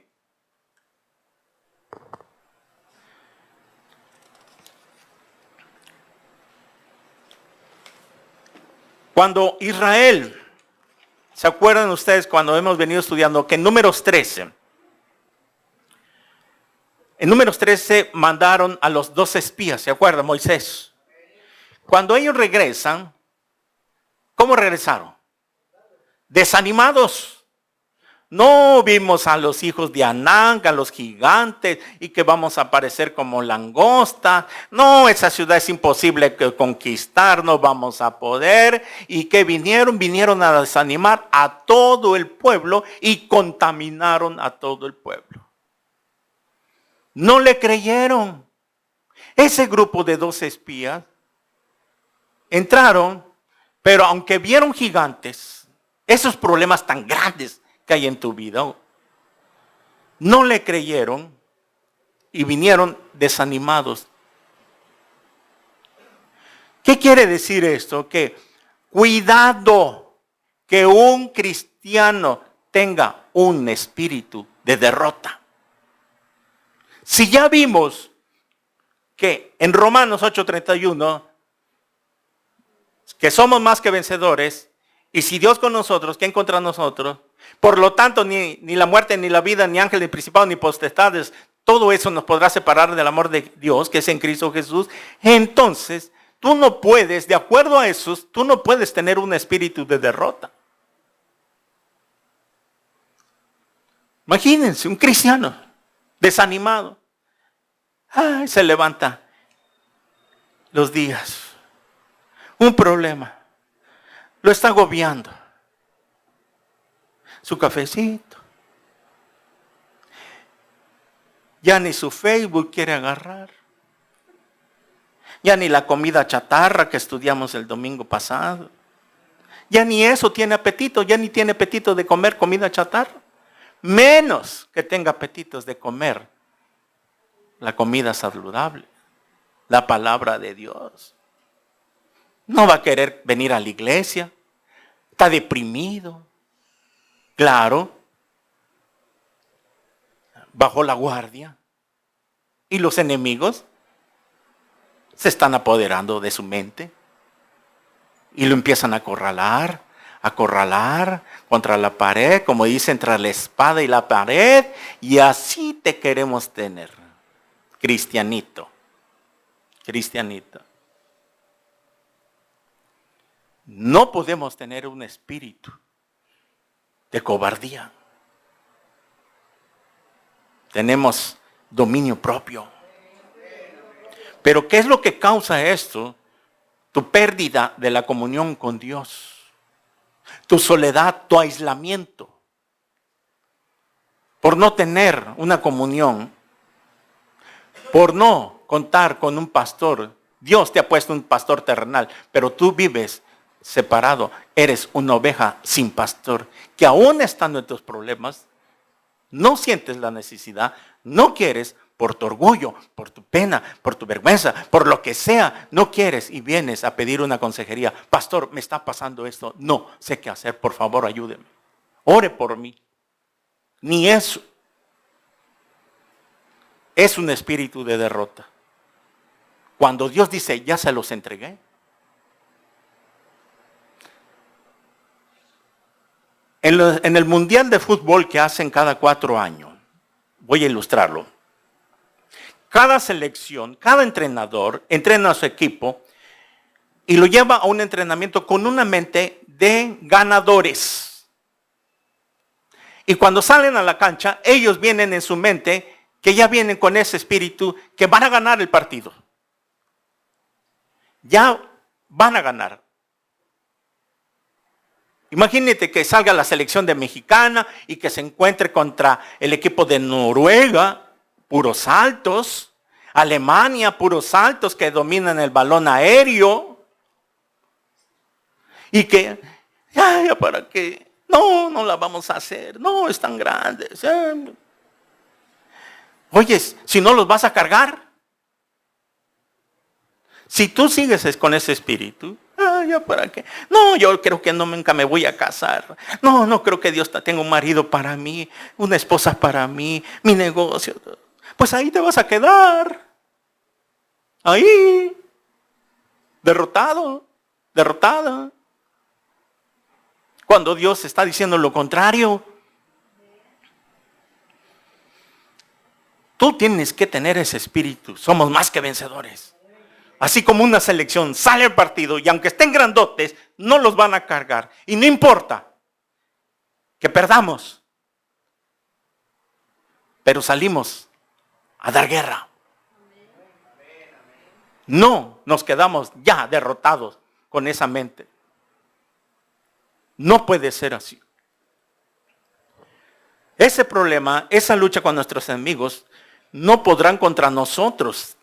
[SPEAKER 1] Cuando Israel, ¿se acuerdan ustedes cuando hemos venido estudiando que en Números 13, mandaron a los 2 espías, ¿se acuerdan? Moisés. Cuando ellos regresan, ¿cómo regresaron? Desanimados. No vimos a los hijos de Anán, a los gigantes, y que vamos a aparecer como langosta. No, esa ciudad es imposible conquistar, no vamos a poder. ¿Y qué vinieron? Vinieron a desanimar a todo el pueblo y contaminaron a todo el pueblo. No le creyeron. Ese grupo de 2 espías entraron, pero aunque vieron gigantes, esos problemas tan grandes que hay en tu vida, no le creyeron y vinieron desanimados. ¿Qué quiere decir esto? Que cuidado que un cristiano tenga un espíritu de derrota. Si ya vimos que en Romanos 8:31 que somos más que vencedores, y si Dios con nosotros, ¿quién contra nosotros? Por lo tanto, ni la muerte, ni la vida, ni ángeles, ni principados, ni potestades, todo eso nos podrá separar del amor de Dios, que es en Cristo Jesús. Entonces, tú no puedes, de acuerdo a eso, tú no puedes tener un espíritu de derrota. Imagínense, un cristiano desanimado. Ay, se levanta los días. Un problema. Lo está agobiando. Su cafecito. Ya ni su Facebook quiere agarrar. Ya ni la comida chatarra que estudiamos el domingo pasado. Ya ni eso tiene apetito. Ya ni tiene apetito de comer comida chatarra. Menos que tenga apetitos de comer la comida saludable. La palabra de Dios. No va a querer venir a la iglesia. Está deprimido. Claro. Bajó la guardia. ¿Y los enemigos? se están apoderando de su mente y lo empiezan a acorralar contra la pared, como dice, entre la espada y la pared, y así te queremos tener, cristianito. No podemos tener un espíritu de cobardía. Tenemos dominio propio. Pero ¿qué es lo que causa esto? Tu pérdida de la comunión con Dios, tu soledad, tu aislamiento. Por no tener una comunión, por no contar con un pastor. Dios te ha puesto un pastor terrenal, pero tú vives separado. Eres una oveja sin pastor, que aún estando en tus problemas, no sientes la necesidad, no quieres, por tu orgullo, por tu pena, por tu vergüenza, por lo que sea, no quieres y vienes a pedir una consejería. Pastor, me está pasando esto, no sé qué hacer, por favor ayúdeme. Ore por mí. Ni eso. Es un espíritu de derrota. Cuando Dios dice, ya se los entregué. En el Mundial de Fútbol que hacen cada 4 años, voy a ilustrarlo. Cada selección, cada entrenador entrena a su equipo y lo lleva a un entrenamiento con una mente de ganadores. Y cuando salen a la cancha, ellos vienen en su mente que ya vienen con ese espíritu que van a ganar el partido. Ya van a ganar. Imagínate que salga la selección de mexicana y que se encuentre contra el equipo de Noruega, puros saltos. Alemania, puros saltos que dominan el balón aéreo. Y que, ya para qué, no la vamos a hacer, no, están grandes. Oye, si no los vas a cargar. Si tú sigues con ese espíritu, ya para qué. No, yo creo que nunca me voy a casar. No creo que Dios tenga un marido para mí, una esposa para mí, mi negocio. Pues ahí te vas a quedar. Ahí. Derrotado. Derrotada. Cuando Dios está diciendo lo contrario. Tú tienes que tener ese espíritu. Somos más que vencedores. Así como una selección sale al partido y aunque estén grandotes, no los van a cargar. Y no importa que perdamos. Pero salimos a dar guerra. No nos quedamos ya derrotados con esa mente. No puede ser así. Ese problema, esa lucha con nuestros enemigos, no podrán contra nosotros.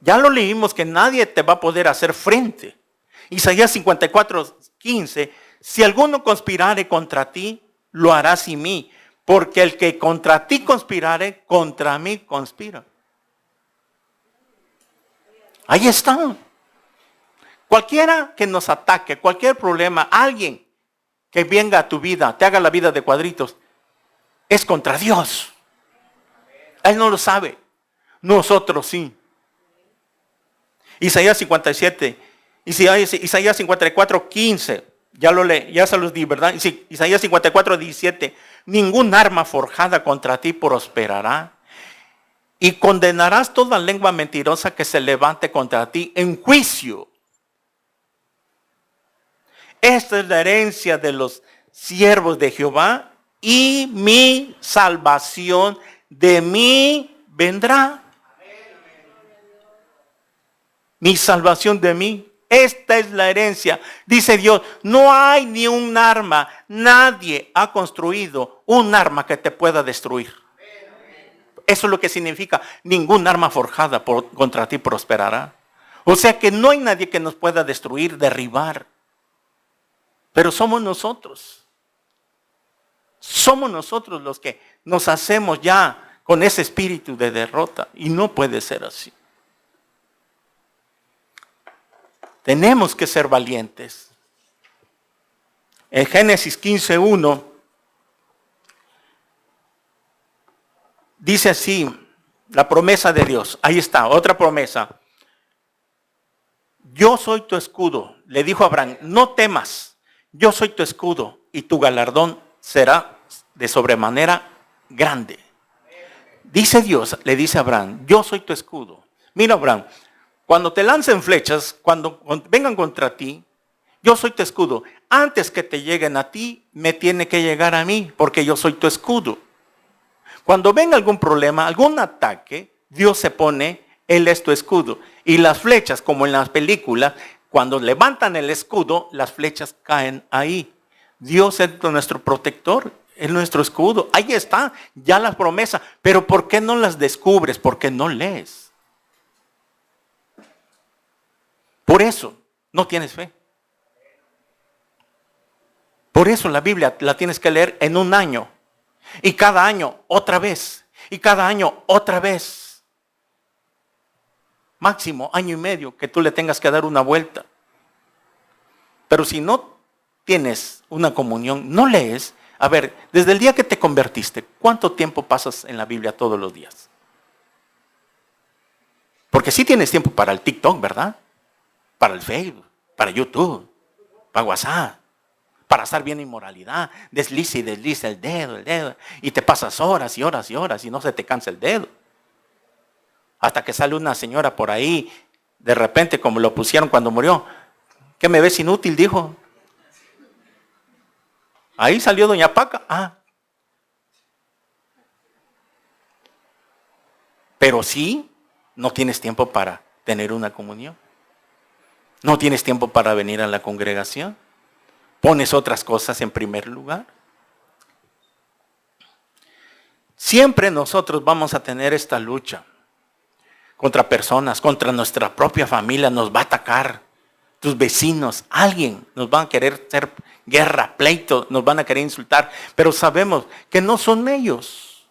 [SPEAKER 1] Ya lo leímos que nadie te va a poder hacer frente. Isaías 54:15, si alguno conspirare contra ti, lo hará sin mí, porque el que contra ti conspirare, contra mí conspira. Ahí está. Cualquiera que nos ataque, cualquier problema, alguien que venga a tu vida, te haga la vida de cuadritos, es contra Dios. Él no lo sabe. Nosotros sí. Isaías 57, Isaías 54:15, ya se los di, ¿verdad? Isaías 54:17, ningún arma forjada contra ti prosperará. Y condenarás toda lengua mentirosa que se levante contra ti en juicio. Esta es la herencia de los siervos de Jehová y mi salvación de mí vendrá. Mi salvación de mí. Esta es la herencia. Dice Dios, no hay ni un arma. Nadie ha construido un arma que te pueda destruir. Eso es lo que significa, ningún arma forjada contra ti prosperará. O sea que no hay nadie que nos pueda destruir, derribar. Pero somos nosotros. Somos nosotros los que nos hacemos ya con ese espíritu de derrota. Y no puede ser así. Tenemos que ser valientes. En Génesis 15:1 dice así, la promesa de Dios. Ahí está, otra promesa. yo soy tu escudo. Le dijo a Abraham, no temas, yo soy tu escudo y tu galardón será de sobremanera grande. Dice Dios, le dice a Abraham, yo soy tu escudo. Mira, Abraham, cuando te lancen flechas, cuando vengan contra ti, yo soy tu escudo. Antes que te lleguen a ti, me tiene que llegar a mí, porque yo soy tu escudo. Cuando venga algún problema, algún ataque, Dios se pone, Él es tu escudo. Y las flechas, como en las películas, cuando levantan el escudo, las flechas caen ahí. Dios es nuestro protector, es nuestro escudo. Ahí está, ya las promesas. Pero ¿por qué no las descubres? Porque no lees. Por eso no tienes fe. Por eso la Biblia la tienes que leer en un año. Y cada año otra vez. Y cada año otra vez. Máximo año y medio que tú le tengas que dar una vuelta. Pero si no tienes una comunión, no lees. A ver, desde el día que te convertiste, ¿cuánto tiempo pasas en la Biblia todos los días? Porque sí tienes tiempo para el TikTok, ¿verdad? Para el Facebook, para YouTube, para WhatsApp. Para estar bien en inmoralidad, desliza y desliza el dedo, y te pasas horas y horas y horas y no se te cansa el dedo. Hasta que sale una señora por ahí, de repente como lo pusieron cuando murió, ¿qué me ves inútil? Dijo. Ahí salió doña Paca. Pero sí, no tienes tiempo para tener una comunión. No tienes tiempo para venir a la congregación. Pones otras cosas en primer lugar. Siempre nosotros vamos a tener esta lucha contra personas, contra nuestra propia familia, nos va a atacar. Tus vecinos, alguien nos van a querer hacer guerra, pleito, nos van a querer insultar, pero sabemos que no son ellos.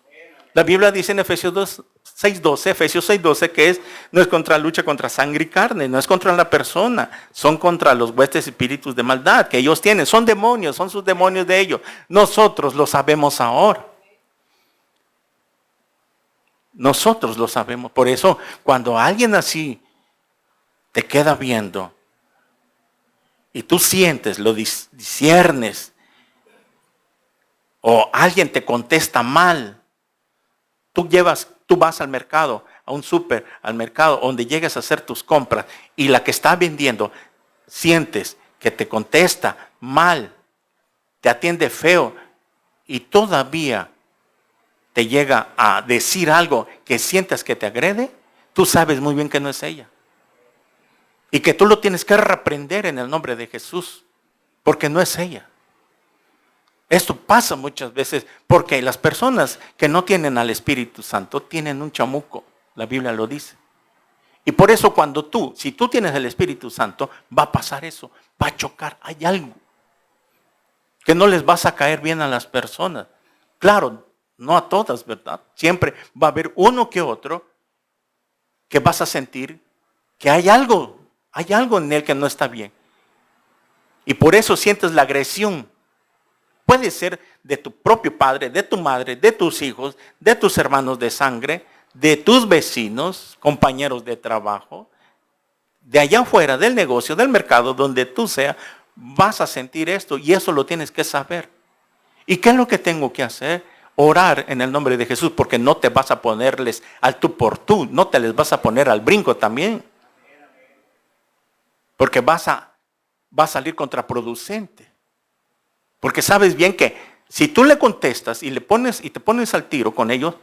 [SPEAKER 1] La Biblia dice en Efesios 6:12 que no es contra lucha contra sangre y carne, no es contra la persona, son contra los huestes espíritus de maldad que ellos tienen, son demonios, son sus demonios de ellos. Nosotros lo sabemos ahora. Nosotros lo sabemos. Por eso, cuando alguien así te queda viendo y tú sientes, lo disciernes, o alguien te contesta mal, tú vas al mercado, a un súper, al mercado, donde llegues a hacer tus compras, y la que está vendiendo, sientes que te contesta mal, te atiende feo, y todavía te llega a decir algo que sientas que te agrede, tú sabes muy bien que no es ella. Y que tú lo tienes que reprender en el nombre de Jesús, porque no es ella. Esto pasa muchas veces porque las personas que no tienen al Espíritu Santo tienen un chamuco, la Biblia lo dice. Y por eso si tú tienes el Espíritu Santo, va a pasar eso, va a chocar, hay algo que no les vas a caer bien a las personas. Claro, no a todas, ¿verdad? Siempre va a haber uno que otro que vas a sentir que hay algo en él que no está bien. Y por eso sientes la agresión. Puede ser de tu propio padre, de tu madre, de tus hijos, de tus hermanos de sangre, de tus vecinos, compañeros de trabajo, de allá afuera, del negocio, del mercado, donde tú seas, vas a sentir esto y eso lo tienes que saber. ¿Y qué es lo que tengo que hacer? Orar en el nombre de Jesús, porque no te vas a ponerles al tú por tú, no te les vas a poner al brinco también. Porque va a salir contraproducente. Porque sabes bien que si tú le contestas y te pones al tiro con ellos,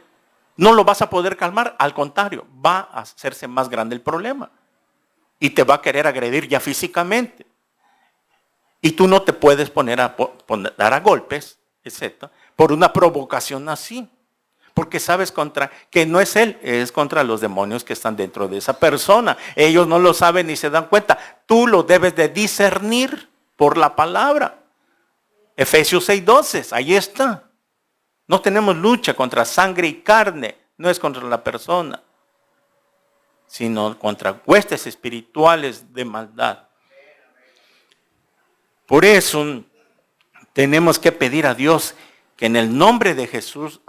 [SPEAKER 1] no lo vas a poder calmar. Al contrario, va a hacerse más grande el problema. Y te va a querer agredir ya físicamente. Y tú no te puedes poner a dar a golpes, etc., por una provocación así. Porque sabes que no es él, es contra los demonios que están dentro de esa persona. Ellos no lo saben ni se dan cuenta. Tú lo debes de discernir por la palabra. Efesios 6:12, ahí está. No tenemos lucha contra sangre y carne, no es contra la persona, sino contra huestes espirituales de maldad. Por eso tenemos que pedir a Dios que en el nombre de Jesús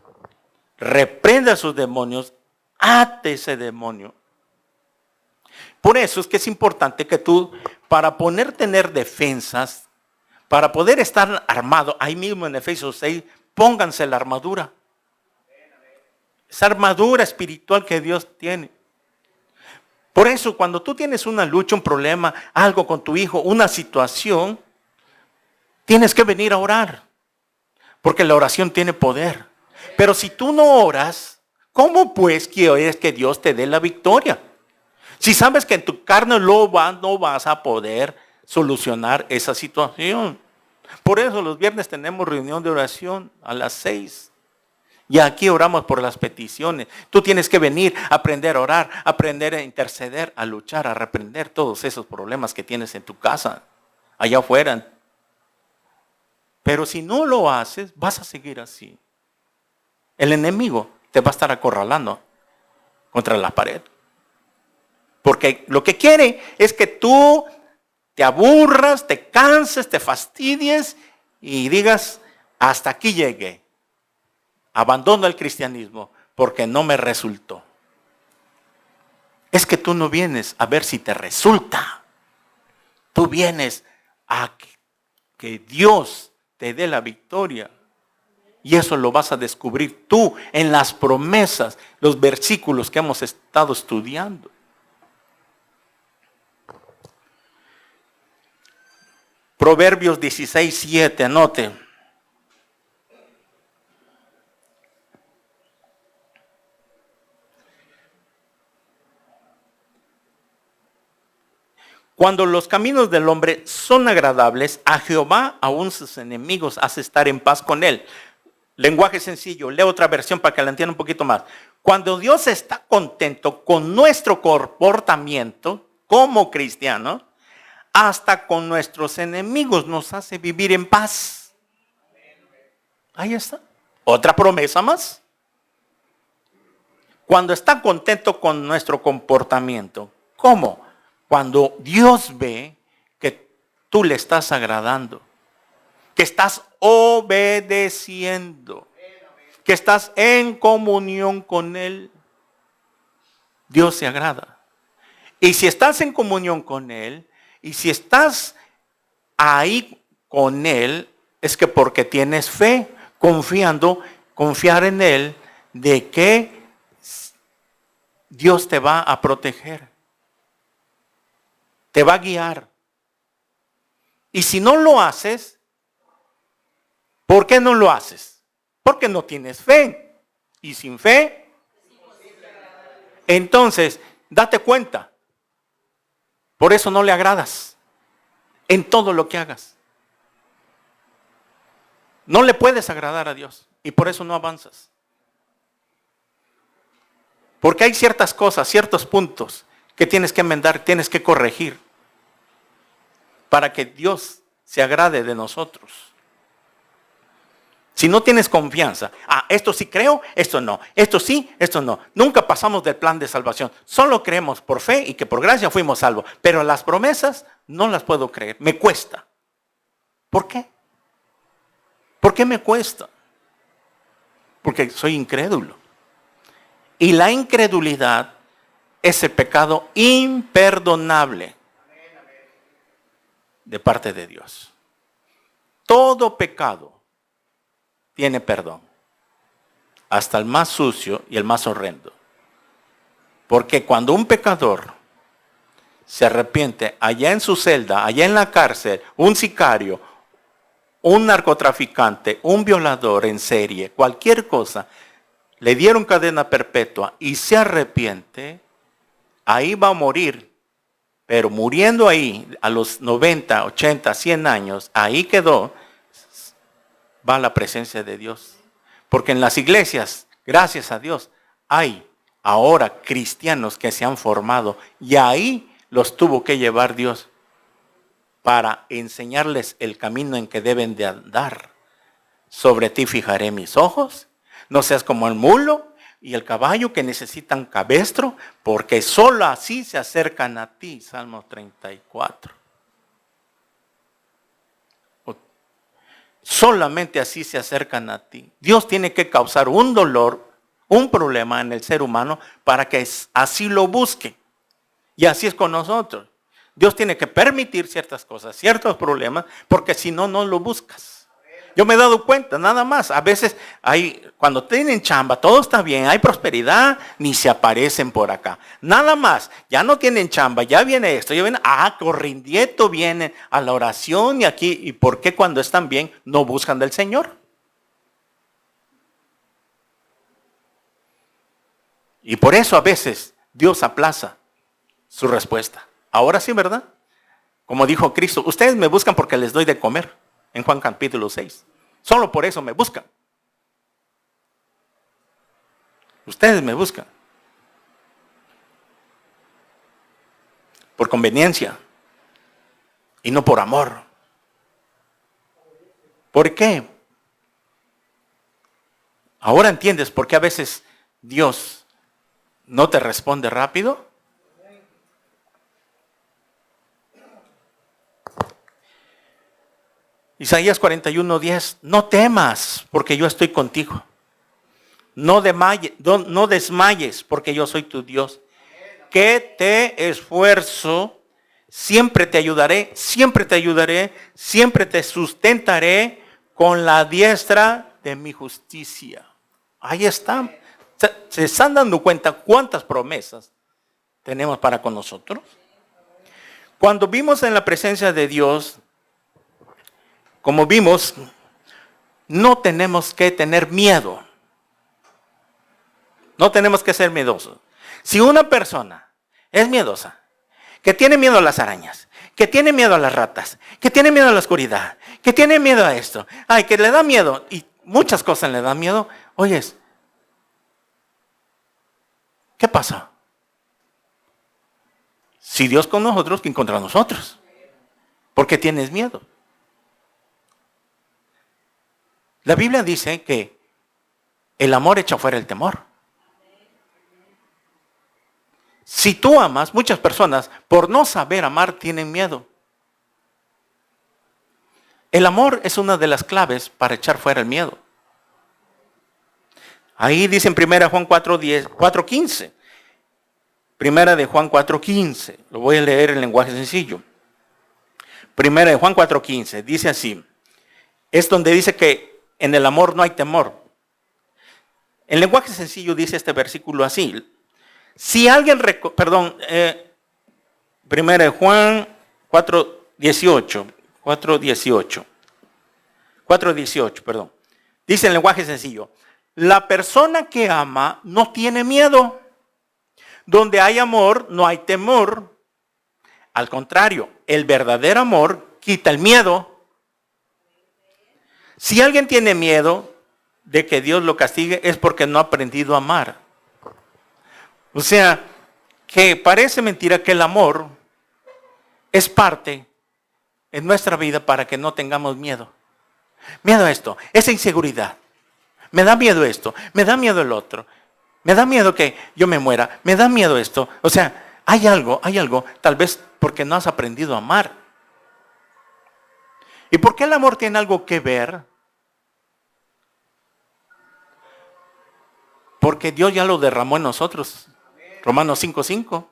[SPEAKER 1] reprenda a sus demonios, ate ese demonio. Por eso es que es importante que tú, para tener defensas, para poder estar armado, ahí mismo en Efesios 6, pónganse la armadura. Esa armadura espiritual que Dios tiene. Por eso, cuando tú tienes una lucha, un problema, algo con tu hijo, una situación, tienes que venir a orar. Porque la oración tiene poder. Pero si tú no oras, ¿cómo pues quieres que Dios te dé la victoria? Si sabes que en tu carne no vas a poder solucionar esa situación. Por eso los viernes tenemos reunión de oración a las 6. Y aquí oramos por las peticiones. Tú tienes que venir a aprender a orar, a aprender a interceder, a luchar, a reprender todos esos problemas que tienes en tu casa, allá afuera. Pero si no lo haces, vas a seguir así. El enemigo te va a estar acorralando contra la pared. Porque lo que quiere es que tú te aburras, te canses, te fastidies y digas, hasta aquí llegué. Abandono el cristianismo porque no me resultó. Es que tú no vienes a ver si te resulta. Tú vienes a que Dios te dé la victoria. Y eso lo vas a descubrir tú en las promesas, los versículos que hemos estado estudiando. Proverbios 16:7, anote. Cuando los caminos del hombre son agradables, a Jehová aún sus enemigos hace estar en paz con él. Lenguaje sencillo, leo otra versión para que la entienda un poquito más. Cuando Dios está contento con nuestro comportamiento como cristianos, hasta con nuestros enemigos nos hace vivir en paz. Ahí está. Otra promesa más. Cuando está contento con nuestro comportamiento, ¿cómo? Cuando Dios ve que tú le estás agradando, que estás obedeciendo, que estás en comunión con Él, Dios se agrada. Y si estás en comunión con Él, y si estás ahí con Él, es que porque tienes fe, confiar en Él, de que Dios te va a proteger. Te va a guiar. Y si no lo haces, ¿por qué no lo haces? Porque no tienes fe. Y sin fe, entonces, date cuenta. Por eso no le agradas en todo lo que hagas. No le puedes agradar a Dios y por eso no avanzas. Porque hay ciertas cosas, ciertos puntos que tienes que enmendar, tienes que corregir para que Dios se agrade de nosotros. Si no tienes confianza, esto sí creo, esto no, esto sí, esto no. Nunca pasamos del plan de salvación. Solo creemos por fe y que por gracia fuimos salvos. Pero las promesas no las puedo creer, me cuesta. ¿Por qué? ¿Por qué me cuesta? Porque soy incrédulo. Y la incredulidad es el pecado imperdonable de parte de Dios. Todo pecado tiene perdón. Hasta el más sucio y el más horrendo. Porque cuando un pecador se arrepiente allá en su celda, allá en la cárcel, un sicario, un narcotraficante, un violador en serie, cualquier cosa, le dieron cadena perpetua y se arrepiente, ahí va a morir. Pero muriendo ahí, a los 90, 80, 100 años, ahí quedó, va a la presencia de Dios. Porque en las iglesias, gracias a Dios, hay ahora cristianos que se han formado y ahí los tuvo que llevar Dios para enseñarles el camino en que deben de andar. Sobre ti fijaré mis ojos, no seas como el mulo y el caballo que necesitan cabestro, porque solo así se acercan a ti. Salmo 34. Solamente así se acercan a ti. Dios tiene que causar un dolor, un problema en el ser humano para que así lo busque. Y así es con nosotros. Dios tiene que permitir ciertas cosas, ciertos problemas, porque si no, no lo buscas. Yo me he dado cuenta, nada más. A veces cuando tienen chamba, todo está bien, hay prosperidad, ni se aparecen por acá. Nada más, ya no tienen chamba, ya viene esto, ya viene, corriendo vienen a la oración y aquí. ¿Y por qué cuando están bien no buscan del Señor? Y por eso a veces Dios aplaza su respuesta. Ahora sí, ¿verdad? Como dijo Cristo, ustedes me buscan porque les doy de comer. En Juan capítulo 6. Solo por eso me buscan. Ustedes me buscan. Por conveniencia. Y no por amor. ¿Por qué? Ahora entiendes por qué a veces Dios no te responde rápido. Isaías 41:10, no temas porque yo estoy contigo. No desmayes porque yo soy tu Dios. Que te esfuerzo, siempre te ayudaré, siempre te ayudaré, siempre te sustentaré con la diestra de mi justicia. Ahí está. ¿Se están dando cuenta cuántas promesas tenemos para con nosotros? Cuando vimos en la presencia de Dios, como vimos, no tenemos que tener miedo. No tenemos que ser miedosos. Si una persona es miedosa, que tiene miedo a las arañas, que tiene miedo a las ratas, que tiene miedo a la oscuridad, que tiene miedo a esto, que le da miedo, y muchas cosas le dan miedo, oyes, ¿qué pasa? Si Dios con nosotros, ¿quién contra nosotros? ¿Por qué tienes miedo? La Biblia dice que el amor echa fuera el temor. Si tú amas, muchas personas por no saber amar tienen miedo. El amor es una de las claves para echar fuera el miedo. Ahí dice en 1 Juan 4:15. Primera de Juan 4:15. Lo voy a leer en lenguaje sencillo. Primera de Juan 4:15. Dice así. Es donde dice que en el amor no hay temor. En lenguaje sencillo dice este versículo así. Si alguien, primera de Juan 4:18, perdón. Dice en lenguaje sencillo, la persona que ama no tiene miedo. Donde hay amor, no hay temor. Al contrario, el verdadero amor quita el miedo. Si alguien tiene miedo de que Dios lo castigue, es porque no ha aprendido a amar. O sea, que parece mentira que el amor es parte en nuestra vida para que no tengamos miedo. Miedo a esto, esa inseguridad. Me da miedo esto, me da miedo el otro. Me da miedo que yo me muera, me da miedo esto. O sea, hay algo, tal vez porque no has aprendido a amar. ¿Y por qué el amor tiene algo que ver? Porque Dios ya lo derramó en nosotros. Romanos 5:5.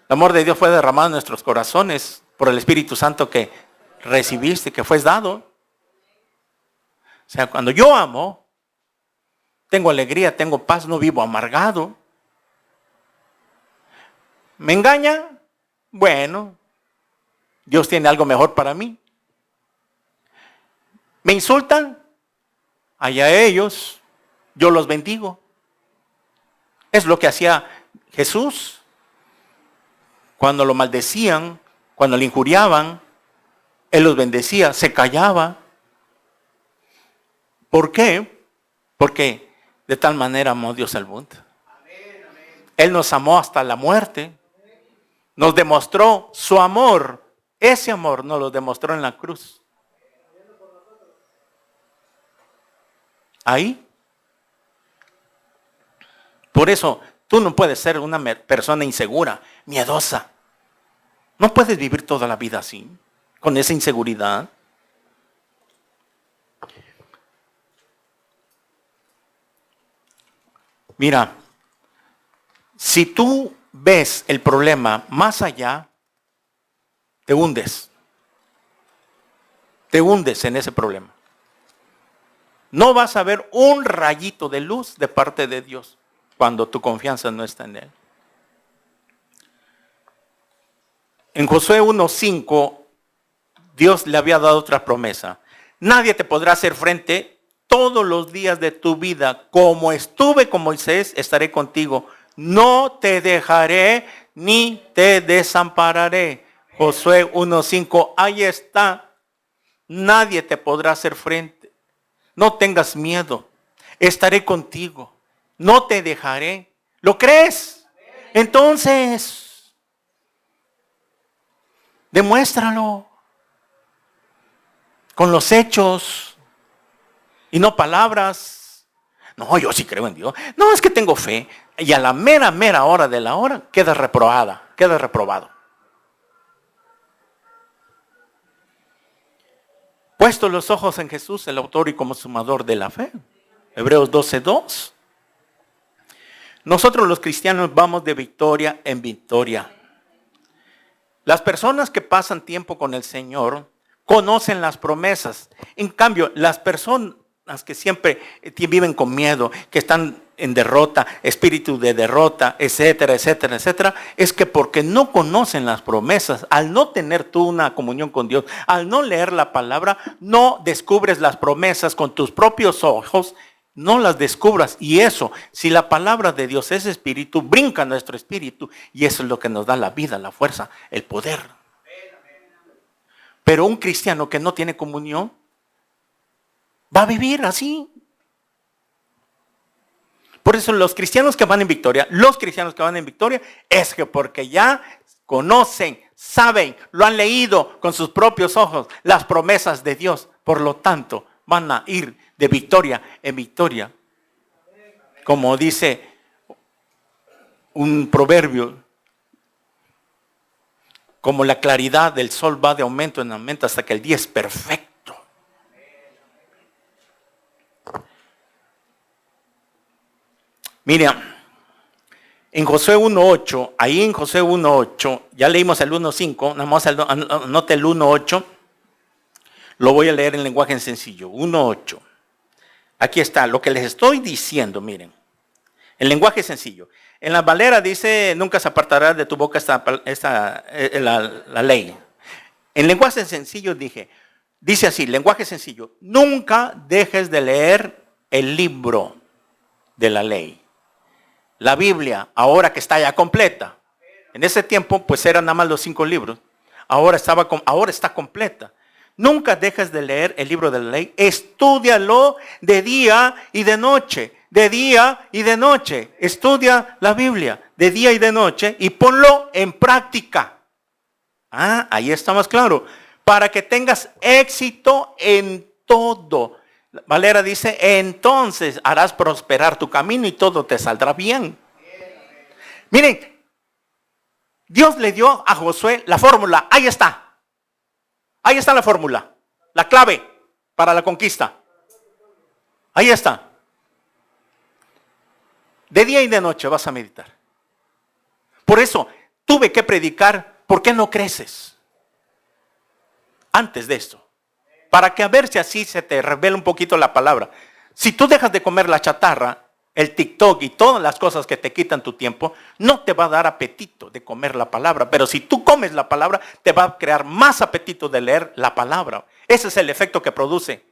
[SPEAKER 1] El amor de Dios fue derramado en nuestros corazones por el Espíritu Santo que recibiste, que fue dado. O sea, cuando yo amo, tengo alegría, tengo paz, no vivo amargado. ¿Me engaña? Bueno, Dios tiene algo mejor para mí. ¿Me insultan? Allá ellos, yo los bendigo. Es lo que hacía Jesús. Cuando lo maldecían, cuando le injuriaban, Él los bendecía, se callaba. ¿Por qué? Porque de tal manera amó Dios al mundo. Él nos amó hasta la muerte. Nos demostró su amor. Ese amor nos lo demostró en la cruz. Ahí. Por eso, tú no puedes ser una persona insegura, miedosa. No puedes vivir toda la vida así, con esa inseguridad. Mira, si tú ves el problema más allá, te hundes. Te hundes en ese problema. No vas a ver un rayito de luz de parte de Dios cuando tu confianza no está en Él. En Josué 1:5, Dios le había dado otra promesa. Nadie te podrá hacer frente todos los días de tu vida. Como estuve con Moisés, estaré contigo. No te dejaré ni te desampararé. Josué 1:5, ahí está. Nadie te podrá hacer frente. No tengas miedo. Estaré contigo. No te dejaré. ¿Lo crees? Entonces, demuéstralo con los hechos y no palabras. No, yo sí creo en Dios. No, es que tengo fe. Y a la mera hora de la hora queda reprobada, queda reprobado. Puesto los ojos en Jesús, el autor y consumador de la fe. Hebreos 12:2. Nosotros los cristianos vamos de victoria en victoria. Las personas que pasan tiempo con el Señor conocen las promesas. En cambio, las personas que siempre viven con miedo, que están en derrota, espíritu de derrota, etcétera, etcétera, etcétera, es que porque no conocen las promesas, al no tener tú una comunión con Dios, al no leer la palabra, no descubres las promesas con tus propios ojos, no las descubras. Y eso, si la palabra de Dios es espíritu, brinca nuestro espíritu y eso es lo que nos da la vida, la fuerza, el poder. Pero un cristiano que no tiene comunión va a vivir así. Por eso los cristianos que van en victoria, es que porque ya conocen, saben, lo han leído con sus propios ojos, las promesas de Dios. Por lo tanto, van a ir de victoria en victoria. Como dice un proverbio, como la claridad del sol va de aumento en aumento hasta que el día es perfecto. Mira, en Josué 1:8, ahí en Josué 1:8, ya leímos el 1:5, nada más anote el 1:8, lo voy a leer en lenguaje sencillo, 1:8. Aquí está, lo que les estoy diciendo, miren, en lenguaje sencillo. En la Valera dice, nunca se apartará de tu boca la ley. En lenguaje sencillo dice así, lenguaje sencillo, nunca dejes de leer el libro de la ley. La Biblia, ahora que está ya completa. En ese tiempo, pues eran nada más los 5 libros. Ahora está completa. Nunca dejes de leer el libro de la ley. Estúdialo de día y de noche. De día y de noche. Estudia la Biblia de día y de noche y ponlo en práctica. Ahí está más claro. Para que tengas éxito en todo. Valera dice, entonces harás prosperar tu camino y todo te saldrá bien. Miren, Dios le dio a Josué la fórmula. Ahí está. Ahí está la fórmula. La clave para la conquista. Ahí está. De día y de noche vas a meditar. Por eso tuve que predicar, ¿por qué no creces? Antes de esto. Para que a ver si así se te revela un poquito la palabra. Si tú dejas de comer la chatarra, el TikTok y todas las cosas que te quitan tu tiempo, no te va a dar apetito de comer la palabra. Pero si tú comes la palabra, te va a crear más apetito de leer la palabra. Ese es el efecto que produce.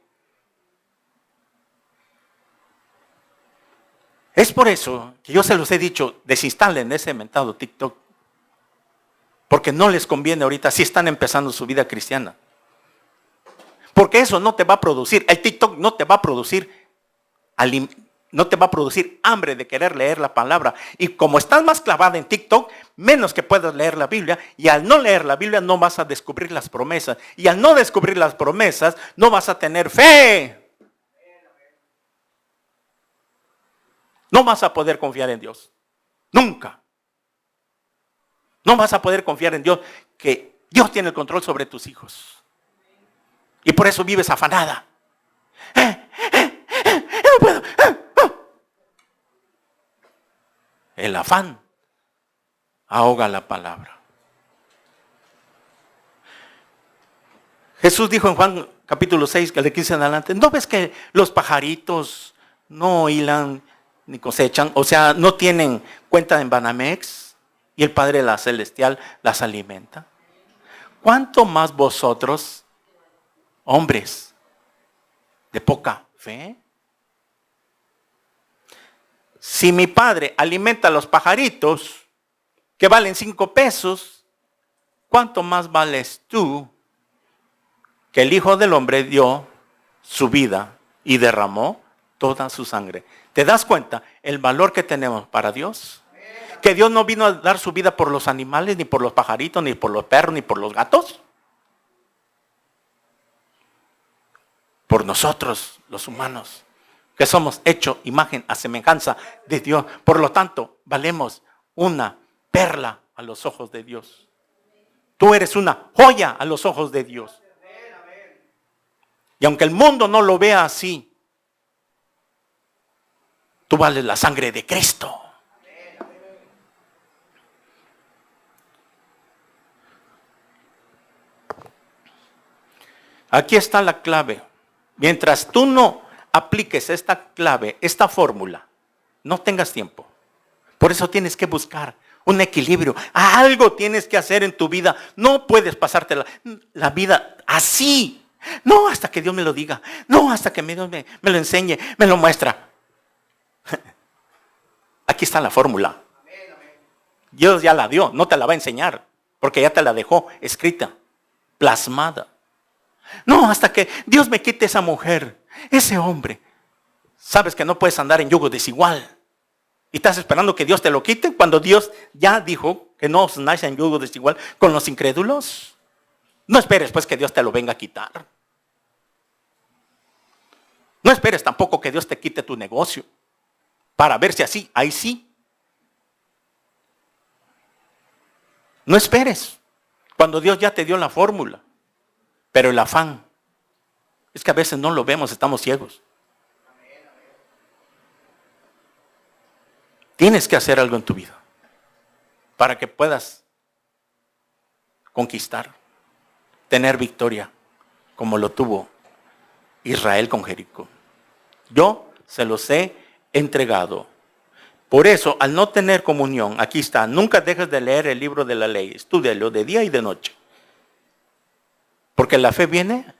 [SPEAKER 1] Es por eso que yo se los he dicho, desinstalen ese mentado TikTok. Porque no les conviene ahorita si están empezando su vida cristiana. Porque eso no te va a producir, el TikTok no te va a producir hambre de querer leer la palabra. Y como estás más clavada en TikTok, menos que puedas leer la Biblia. Y al no leer la Biblia no vas a descubrir las promesas. Y al no descubrir las promesas no vas a tener fe. No vas a poder confiar en Dios. Nunca. No vas a poder confiar en Dios, que Dios tiene el control sobre tus hijos. Y por eso vives afanada. No puedo. El afán. ahoga la palabra. Jesús dijo en Juan capítulo 6, que le 15 en adelante, ¿no ves que los pajaritos no hilan ni cosechan? O sea, no tienen cuenta en Banamex y el Padre la Celestial las alimenta. ¿Cuánto más vosotros, hombres de poca fe? Si mi Padre alimenta a los pajaritos que valen 5 pesos, ¿cuánto más vales tú que el Hijo del Hombre dio su vida y derramó toda su sangre? ¿Te das cuenta el valor que tenemos para Dios? Que Dios no vino a dar su vida por los animales, ni por los pajaritos, ni por los perros, ni por los gatos. Por nosotros, los humanos, que somos hechos imagen a semejanza de Dios. Por lo tanto, valemos una perla a los ojos de Dios. Tú eres una joya a los ojos de Dios. Y aunque el mundo no lo vea así, tú vales la sangre de Cristo. Aquí está la clave. Mientras tú no apliques esta clave, esta fórmula, no tengas tiempo. Por eso tienes que buscar un equilibrio. Algo tienes que hacer en tu vida. No puedes pasarte la vida así. No hasta que Dios me lo diga. No hasta que Dios me lo enseñe, me lo muestra. Aquí está la fórmula. Dios ya la dio, no te la va a enseñar, porque ya te la dejó escrita, plasmada. No, hasta que Dios me quite esa mujer, ese hombre. Sabes que no puedes andar en yugo desigual. Y estás esperando que Dios te lo quite cuando Dios ya dijo que no os andáis en yugo desigual con los incrédulos. No esperes pues que Dios te lo venga a quitar. No esperes tampoco que Dios te quite tu negocio para ver si así, ahí sí. No esperes cuando Dios ya te dio la fórmula. Pero el afán es que a veces no lo vemos, estamos ciegos. Tienes que hacer algo en tu vida para que puedas conquistar, tener victoria, como lo tuvo Israel con Jericó. Yo se los he entregado. Por eso, al no tener comunión, aquí está, nunca dejes de leer el libro de la ley, estúdialo de día y de noche. Porque la fe viene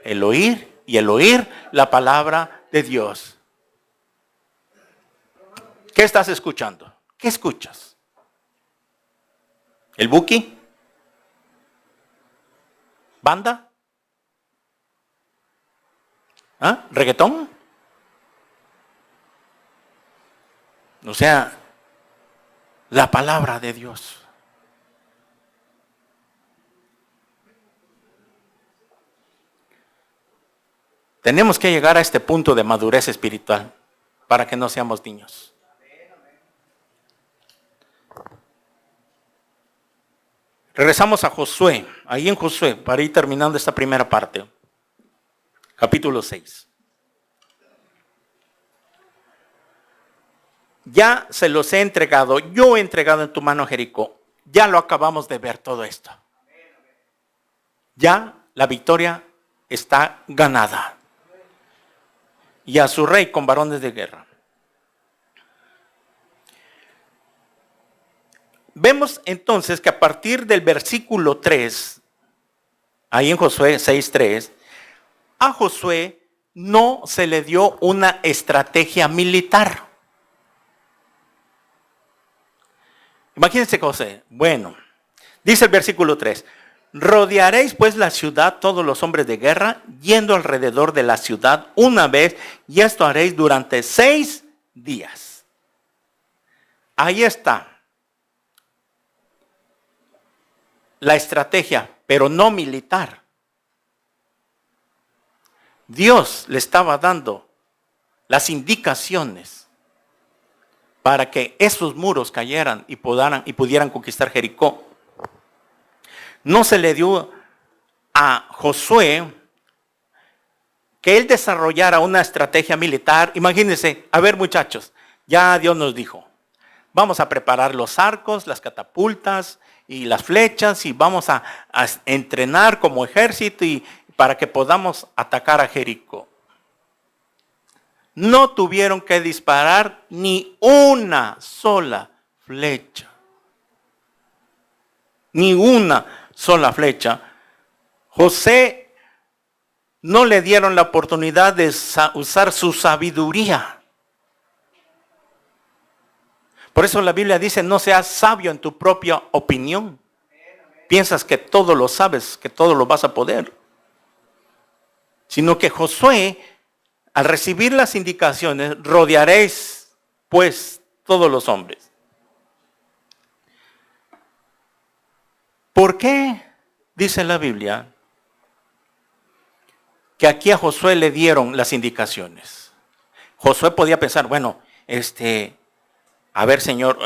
[SPEAKER 1] el oír y el oír la palabra de Dios. ¿Qué estás escuchando? ¿Qué escuchas? ¿El buki? ¿Banda? ¿Ah? ¿Reggaetón? O sea, la palabra de Dios. Tenemos que llegar a este punto de madurez espiritual para que no seamos niños. Regresamos a Josué, ahí en Josué, para ir terminando esta primera parte. Capítulo 6. Ya se los he entregado, yo he entregado en tu mano Jericó. Ya lo acabamos de ver todo esto. Ya la victoria está ganada. Y a su rey con varones de guerra. Vemos entonces que a partir del versículo 3, ahí en Josué 6:3, a Josué no se le dio una estrategia militar. Imagínense José, bueno, dice el versículo 3, rodearéis pues la ciudad todos los hombres de guerra, yendo alrededor de la ciudad una vez, y esto haréis durante 6 días. Ahí está la estrategia, pero no militar. Dios le estaba dando las indicaciones para que esos muros cayeran y pudieran conquistar Jericó. No se le dio a Josué que él desarrollara una estrategia militar. Imagínense, a ver muchachos, ya Dios nos dijo, vamos a preparar los arcos, las catapultas y las flechas y vamos a entrenar como ejército y para que podamos atacar a Jericó. No tuvieron que disparar ni una sola flecha. Ni una sola flecha. José no le dieron la oportunidad de usar su sabiduría. Por eso la Biblia dice, no seas sabio en tu propia opinión. Piensas que todo lo sabes, que todo lo vas a poder. Sino que Josué, al recibir las indicaciones, rodearéis pues todos los hombres. ¿Por qué dice la Biblia que aquí a Josué le dieron las indicaciones? Josué podía pensar, bueno, a ver, Señor,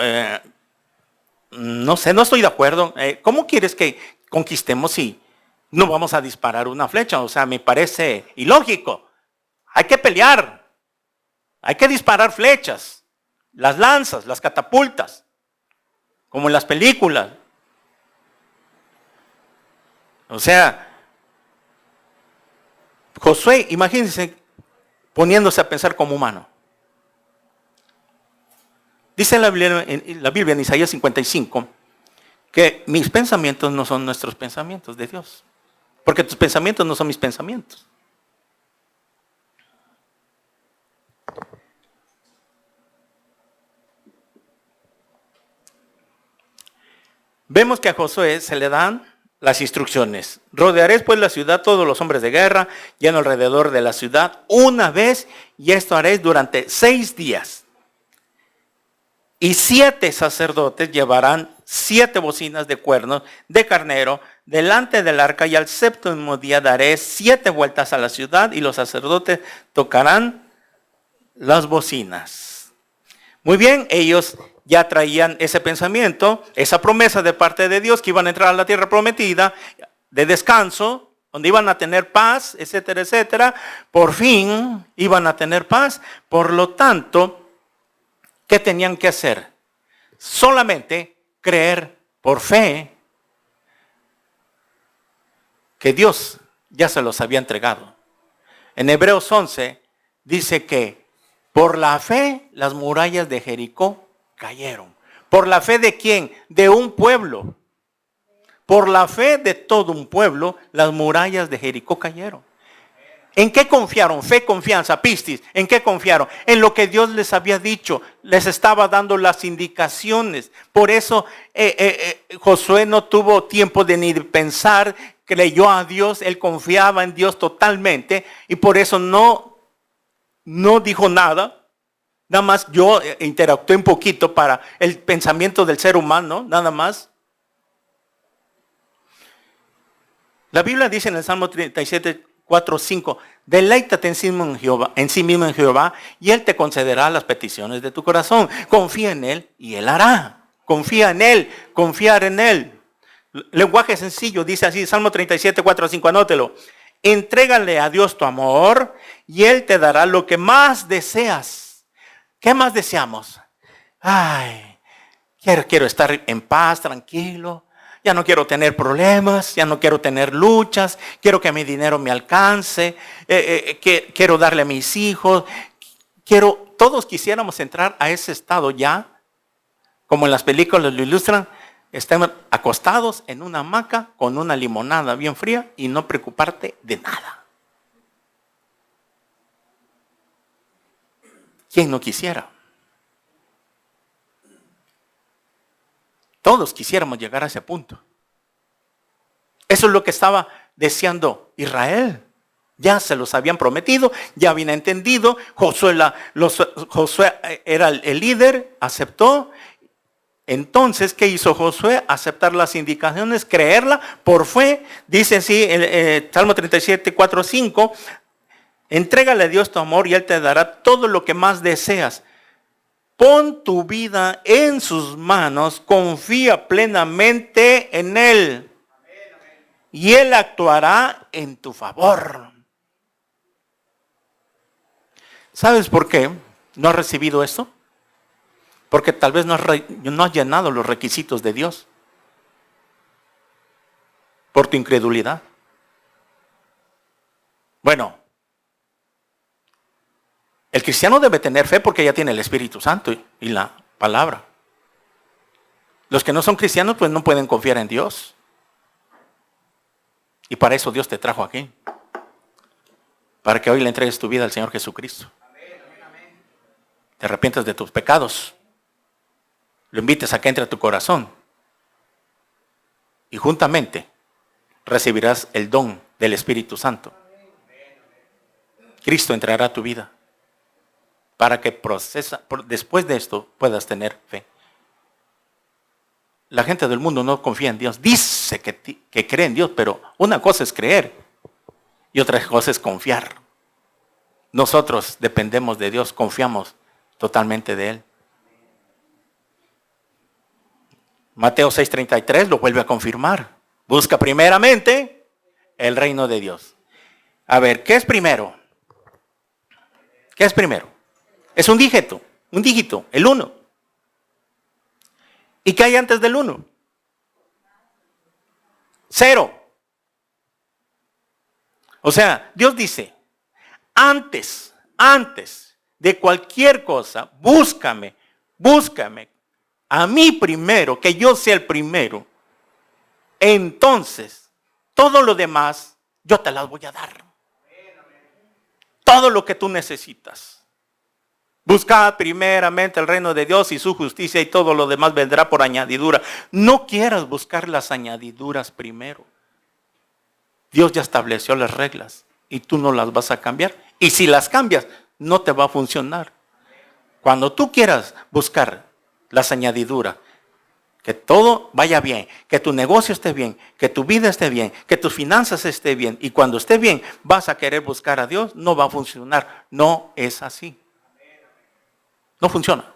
[SPEAKER 1] no sé, no estoy de acuerdo. ¿Cómo quieres que conquistemos si no vamos a disparar una flecha? O sea, me parece ilógico. Hay que pelear. Hay que disparar flechas, las lanzas, las catapultas, como en las películas. O sea, Josué, imagínense poniéndose a pensar como humano. Dice la Biblia en Isaías 55 que mis pensamientos no son nuestros pensamientos de Dios. Porque tus pensamientos no son mis pensamientos. Vemos que a Josué se le dan las instrucciones. Rodearéis pues la ciudad, todos los hombres de guerra, lleno alrededor de la ciudad, una vez, y esto haréis durante 6 días. Y 7 sacerdotes llevarán 7 bocinas de cuernos de carnero delante del arca, y al 7º día daré 7 vueltas a la ciudad, y los sacerdotes tocarán las bocinas. Muy bien, ellos ya traían ese pensamiento, esa promesa de parte de Dios que iban a entrar a la tierra prometida, de descanso, donde iban a tener paz, etcétera, etcétera. Por fin iban a tener paz. Por lo tanto, ¿qué tenían que hacer? Solamente creer por fe que Dios ya se los había entregado. En Hebreos 11 dice que por la fe las murallas de Jericó cayeron. ¿Por la fe de quién? De un pueblo. Por la fe de todo un pueblo, las murallas de Jericó cayeron. ¿En qué confiaron? Fe, confianza, pistis. ¿En qué confiaron? En lo que Dios les había dicho. Les estaba dando las indicaciones. Por eso Josué no tuvo tiempo de ni pensar, creyó a Dios, él confiaba en Dios totalmente y por eso no dijo nada. Nada más yo interactué un poquito para el pensamiento del ser humano, nada más. La Biblia dice en el Salmo 37, 4, 5, deleítate en sí mismo en Jehová, y Él te concederá las peticiones de tu corazón. Confía en Él y Él hará. Confía en Él, confiar en Él. Lenguaje sencillo, dice así, Salmo 37, 4, 5, anótelo. Entrégale a Dios tu amor y Él te dará lo que más deseas. ¿Qué más deseamos? Ay, quiero estar en paz, tranquilo. Ya no quiero tener problemas, ya no quiero tener luchas. Quiero que mi dinero me alcance. Quiero darle a mis hijos. Todos quisiéramos entrar a ese estado ya. Como en las películas lo ilustran. Están acostados en una hamaca con una limonada bien fría y no preocuparte de nada. ¿Quién no quisiera? Todos quisiéramos llegar a ese punto. Eso es lo que estaba deseando Israel. Ya se los habían prometido, ya habían entendido. Josué era el líder, aceptó. Entonces, ¿qué hizo Josué? Aceptar las indicaciones, creerla por fe. Dice así, Salmo 37, 4, 5. Entrégale a Dios tu amor y Él te dará todo lo que más deseas. Pon tu vida en sus manos, confía plenamente en Él. Y Él actuará en tu favor. ¿Sabes por qué no has recibido esto? Porque tal vez no has llenado los requisitos de Dios por tu incredulidad. Bueno, el cristiano debe tener fe porque ya tiene el Espíritu Santo y la palabra. Los que no son cristianos pues no pueden confiar en Dios. Y para eso Dios te trajo aquí. Para que hoy le entregues tu vida al Señor Jesucristo. Te arrepientas de tus pecados. Lo invites a que entre a tu corazón. Y juntamente recibirás el don del Espíritu Santo. Cristo entrará a tu vida. Para que después de esto puedas tener fe. La gente del mundo no confía en Dios. Dice que cree en Dios, pero una cosa es creer y otra cosa es confiar. Nosotros dependemos de Dios, confiamos totalmente de Él. Mateo 6:33 lo vuelve a confirmar. Busca primeramente el reino de Dios. A ver, ¿qué es primero? ¿Qué es primero? Es un dígito, el 1. ¿Y qué hay antes del 1? 0. O sea, Dios dice, antes de cualquier cosa, búscame a mí primero, que yo sea el primero. Entonces, todo lo demás, yo te las voy a dar. Todo lo que tú necesitas. Buscad primeramente el reino de Dios y su justicia y todo lo demás vendrá por añadidura. No quieras buscar las añadiduras primero. Dios ya estableció las reglas y tú no las vas a cambiar. Y si las cambias, no te va a funcionar. Cuando tú quieras buscar las añadiduras, que todo vaya bien, que tu negocio esté bien, que tu vida esté bien, que tus finanzas estén bien, y cuando esté bien vas a querer buscar a Dios, no va a funcionar. No es así. No funciona.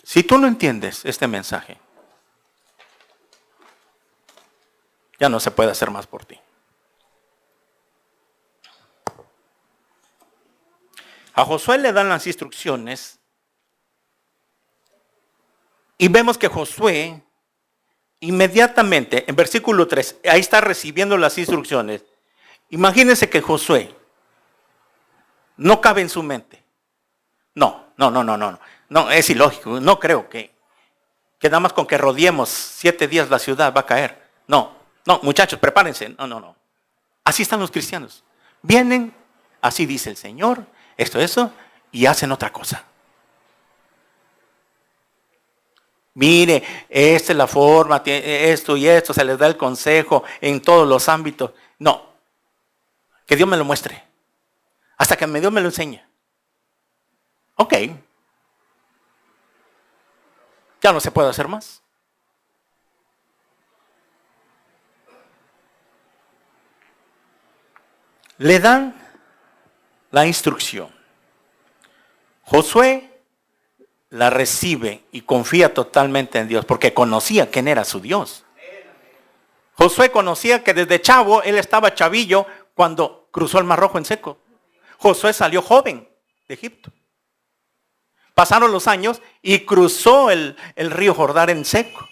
[SPEAKER 1] Si tú no entiendes este mensaje, ya no se puede hacer más por ti. A Josué le dan las instrucciones y vemos que Josué inmediatamente, en versículo 3, ahí está recibiendo las instrucciones. Imagínense que Josué no cabe en su mente. No, es ilógico. No creo que nada más con que rodeemos 7 días la ciudad va a caer. No, muchachos, prepárense. No. Así están los cristianos. Vienen, así dice el Señor, eso, y hacen otra cosa. Mire, esta es la forma, esto y esto, se les da el consejo en todos los ámbitos. No, que Dios me lo muestre. Hasta que Dios me lo enseñe. Ok. Ya no se puede hacer más. Le dan la instrucción. Josué la recibe y confía totalmente en Dios porque conocía quién era su Dios. Josué conocía que desde chavo, él estaba chavillo cuando cruzó el Mar Rojo en seco. Josué salió joven de Egipto. Pasaron los años y cruzó el río Jordán en seco.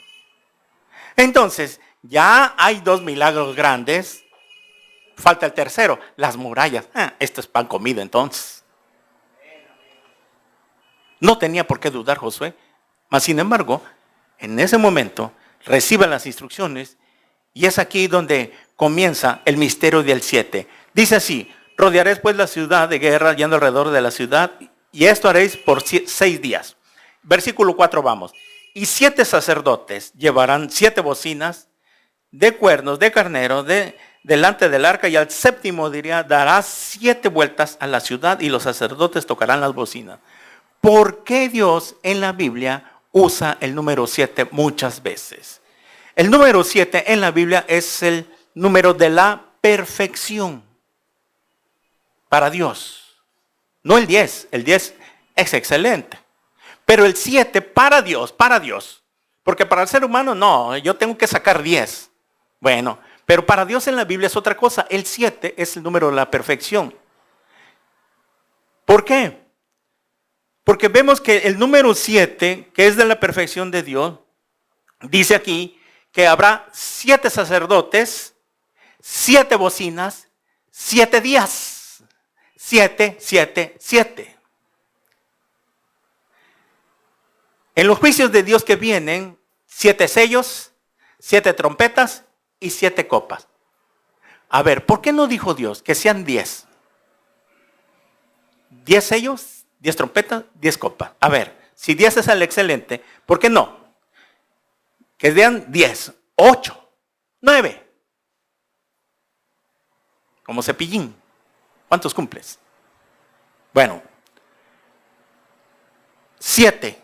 [SPEAKER 1] Entonces, ya hay 2 milagros grandes. Falta el tercero, las murallas. Esto es pan comido entonces. No tenía por qué dudar Josué. Mas sin embargo, en ese momento, recibe las instrucciones y es aquí donde comienza el misterio del 7. Dice así: rodearéis pues la ciudad de guerra yendo alrededor de la ciudad, y esto haréis por 6 días. Versículo 4 vamos. Y 7 sacerdotes llevarán 7 bocinas de cuernos de carnero delante del arca, y al 7º día dará 7 vueltas a la ciudad y los sacerdotes tocarán las bocinas. ¿Por qué Dios en la Biblia usa el número 7 muchas veces? El número 7 en la Biblia es el número de la perfección. Para Dios. No el 10. El 10 es excelente. Pero el 7 para Dios. Porque para el ser humano no, yo tengo que sacar 10. Bueno, pero para Dios en la Biblia es otra cosa. El 7 es el número de la perfección. ¿Por qué? Porque vemos que el número 7, que es de la perfección de Dios, dice aquí que habrá 7 sacerdotes, 7 bocinas, 7 días. 7, 7, 7. En los juicios de Dios que vienen, 7 sellos, 7 trompetas y 7 copas. A ver, ¿por qué no dijo Dios que sean 10? 10 sellos, 10 trompetas, 10 copas. A ver, si 10 es el excelente, ¿por qué no? Que sean 10, 8, 9. Como Cepillín. ¿Cuántos cumples? Bueno, 7.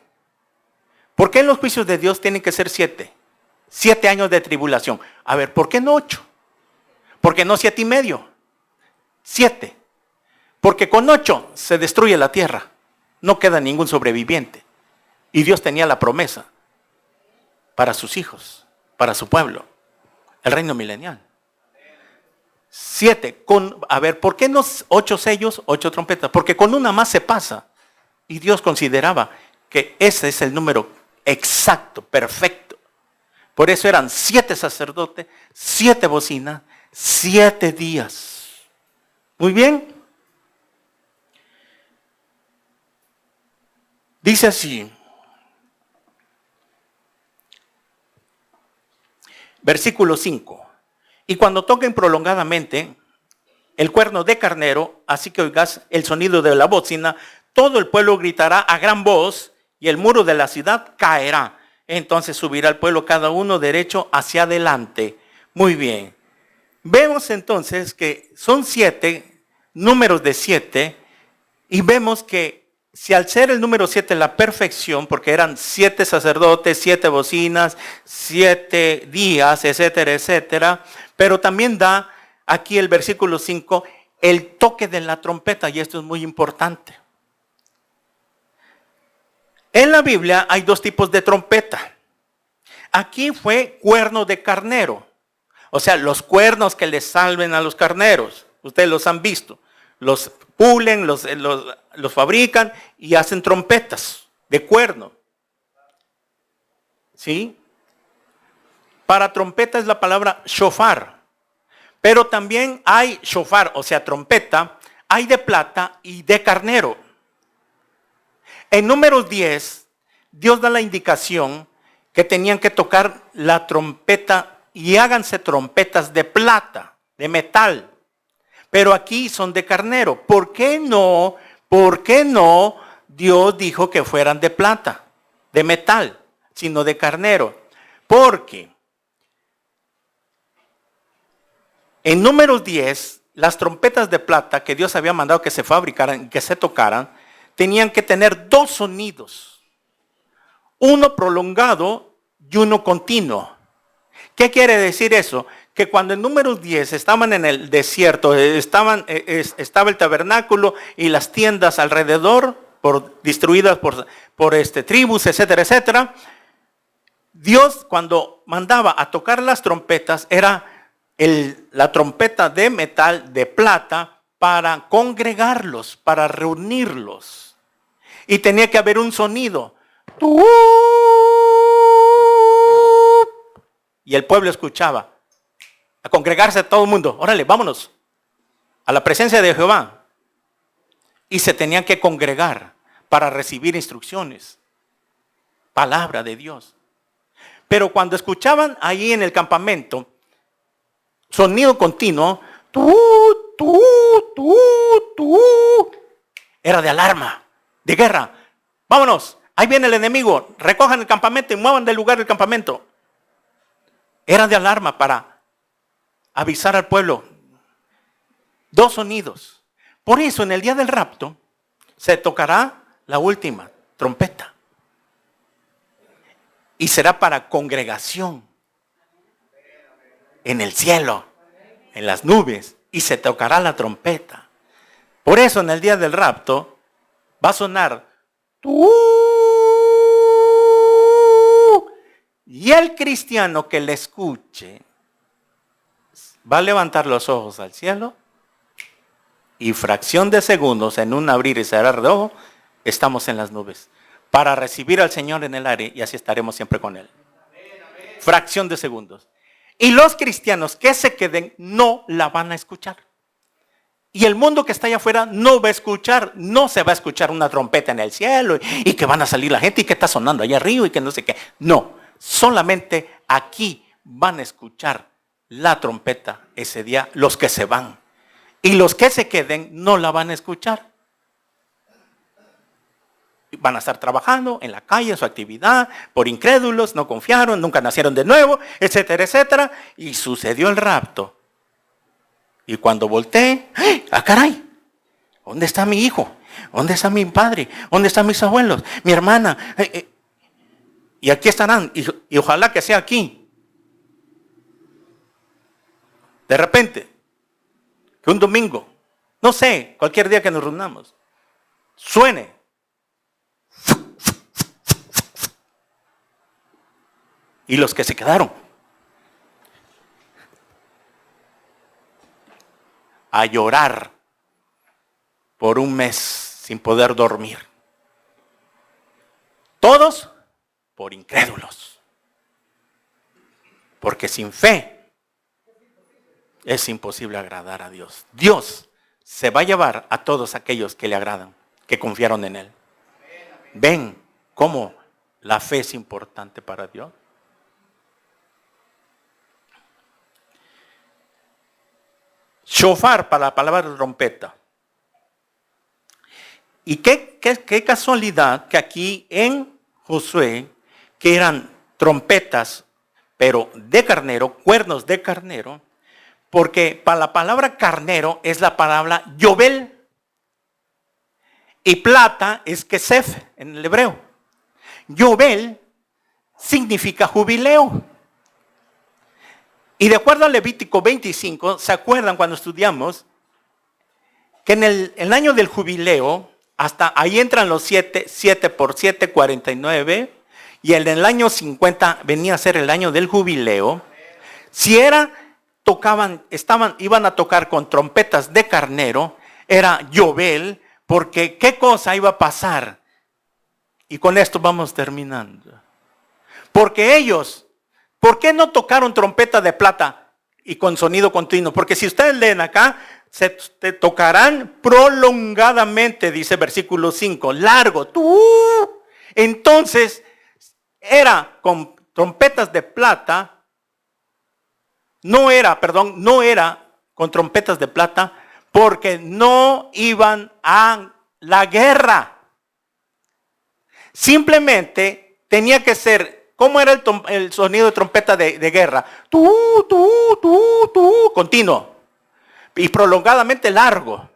[SPEAKER 1] ¿Por qué en los juicios de Dios tienen que ser 7? 7 años de tribulación. A ver, ¿por qué no 8? ¿Por qué no 7 y medio? 7. Porque con 8 se destruye la tierra. No queda ningún sobreviviente. Y Dios tenía la promesa para sus hijos, para su pueblo, el reino milenial. 7. A ver, ¿por qué no 8 sellos, 8 trompetas? Porque con una más se pasa. Y Dios consideraba que ese es el número exacto, perfecto. Por eso eran 7 sacerdotes, 7 bocinas, 7 días. Muy bien. Dice así. Versículo 5. Y cuando toquen prolongadamente el cuerno de carnero, así que oigas el sonido de la bocina, todo el pueblo gritará a gran voz y el muro de la ciudad caerá. Entonces subirá el pueblo cada uno derecho hacia adelante. Muy bien. Vemos entonces que son 7 números de 7 y vemos que si al ser el número 7 la perfección, porque eran 7 sacerdotes, 7 bocinas, 7 días, etcétera, etcétera, pero también da aquí el versículo 5 el toque de la trompeta, y esto es muy importante. En la Biblia hay 2 tipos de trompeta. Aquí fue cuerno de carnero, o sea, los cuernos que les salven a los carneros, ustedes los han visto, los pulen, los fabrican y hacen trompetas de cuerno. ¿Sí? Para trompeta es la palabra shofar. Pero también hay shofar, o sea, trompeta, hay de plata y de carnero. En Números 10, Dios da la indicación que tenían que tocar la trompeta y háganse trompetas de plata, de metal. Pero aquí son de carnero. ¿Por qué no? ¿Por qué no Dios dijo que fueran de plata, de metal, sino de carnero? Porque en Números 10, las trompetas de plata que Dios había mandado que se fabricaran y que se tocaran, tenían que tener 2 sonidos. Uno prolongado y uno continuo. ¿Qué quiere decir eso? Que cuando en Números 10 estaban en el desierto, estaba el tabernáculo y las tiendas alrededor, distribuidas por tribus, etcétera, etcétera. Dios, cuando mandaba a tocar las trompetas, era la trompeta de metal, de plata, para congregarlos, para reunirlos. Y tenía que haber un sonido. Y el pueblo escuchaba. A congregarse todo el mundo. Órale, vámonos a la presencia de Jehová. Y se tenían que congregar para recibir instrucciones. Palabra de Dios. Pero cuando escuchaban ahí en el campamento, sonido continuo, era de alarma, de guerra. Vámonos, ahí viene el enemigo. Recojan el campamento y muevan del lugar del campamento. Era de alarma para avisar al pueblo. 2 sonidos. Por eso en el día del rapto se tocará la última trompeta. Y será para congregación. En el cielo, en las nubes. Y se tocará la trompeta. Por eso en el día del rapto va a sonar. Y el cristiano que le escuche va a levantar los ojos al cielo y fracción de segundos, en un abrir y cerrar de ojos, estamos en las nubes para recibir al Señor en el aire y así estaremos siempre con Él. Fracción de segundos. Y los cristianos que se queden no la van a escuchar. Y el mundo que está allá afuera no va a escuchar, no se va a escuchar una trompeta en el cielo y que van a salir la gente y que está sonando allá arriba y que no sé qué. No, solamente aquí van a escuchar la trompeta ese día los que se van. Y los que se queden no la van a escuchar. Van a estar trabajando en la calle, en su actividad, por incrédulos, no confiaron, nunca nacieron de nuevo, etcétera, etcétera. Y sucedió el rapto. Y cuando volteé, ¡ah, caray! ¿Dónde está mi hijo? ¿Dónde está mi padre? ¿Dónde están mis abuelos? Mi hermana. Y aquí estarán. Y ojalá que sea aquí. De repente, que un domingo, no sé, cualquier día que nos reunamos, suene. Y los que se quedaron a llorar por un mes sin poder dormir. Todos por incrédulos. Porque sin fe es imposible agradar a Dios. Dios se va a llevar a todos aquellos que le agradan, que confiaron en Él. ¿Ven cómo la fe es importante para Dios? Shofar, para la palabra trompeta. Y qué casualidad que aquí en Josué, que eran trompetas, pero de carnero, cuernos de carnero, porque para la palabra carnero es la palabra yobel, y plata es kesef en el hebreo. Yobel significa jubileo. Y de acuerdo a Levítico 25, ¿se acuerdan cuando estudiamos que en el año del jubileo, hasta ahí entran los 7 por 7, 49, y en el año 50 venía a ser el año del jubileo? Si iban a tocar con trompetas de carnero, era yobel, porque ¿qué cosa iba a pasar? Y con esto vamos terminando. Porque ellos, ¿por qué no tocaron trompeta de plata y con sonido continuo? Porque si ustedes leen acá, se tocarán prolongadamente, dice versículo 5, largo. Entonces, era con trompetas de plata, no era con trompetas de plata, porque no iban a la guerra. Simplemente tenía que ser, ¿cómo era el sonido de trompeta de guerra? Continuo y prolongadamente largo.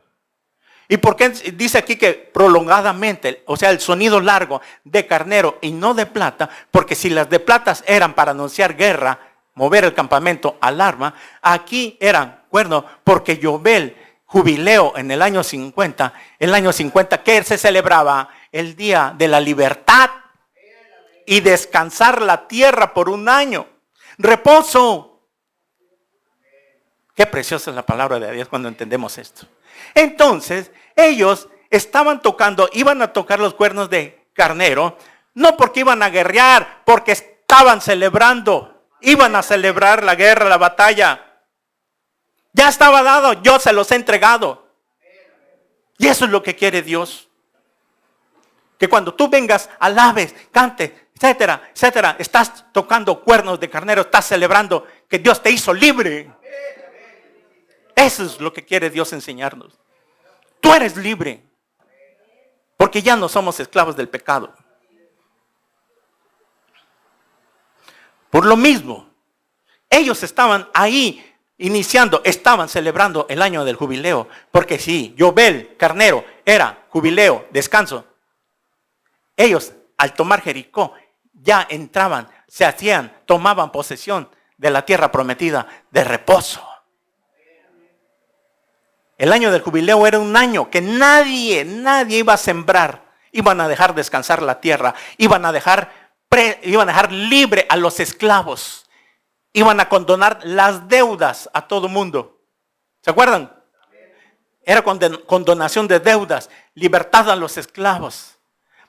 [SPEAKER 1] ¿Y por qué dice aquí que prolongadamente? O sea, el sonido largo de carnero y no de plata, porque si las de plata eran para anunciar guerra, mover el campamento, alarma, aquí eran cuerno, porque Yobel, jubileo en el año 50, ¿qué se celebraba? El día de la libertad y descansar la tierra por un año. Reposo. Qué preciosa es la palabra de Dios cuando entendemos esto. Entonces, ellos iban a tocar los cuernos de carnero, no porque iban a guerrear, porque estaban celebrando, iban a celebrar la guerra, la batalla. Ya estaba dado, yo se los he entregado. Y eso es lo que quiere Dios. Que cuando tú vengas, alabes, cante, etcétera, etcétera, estás tocando cuernos de carnero, estás celebrando que Dios te hizo libre. Eso es lo que quiere Dios enseñarnos. Tú eres libre. Porque ya no somos esclavos del pecado. Por lo mismo, ellos estaban ahí estaban celebrando el año del jubileo. Porque si Yobel, carnero, era jubileo, descanso, ellos al tomar Jericó ya entraban, tomaban posesión de la tierra prometida de reposo. El año del jubileo era un año que nadie iba a sembrar. Iban a dejar descansar la tierra. Iban a dejar libre a los esclavos. Iban a condonar las deudas a todo mundo. ¿Se acuerdan? Era condonación de deudas, libertad a los esclavos.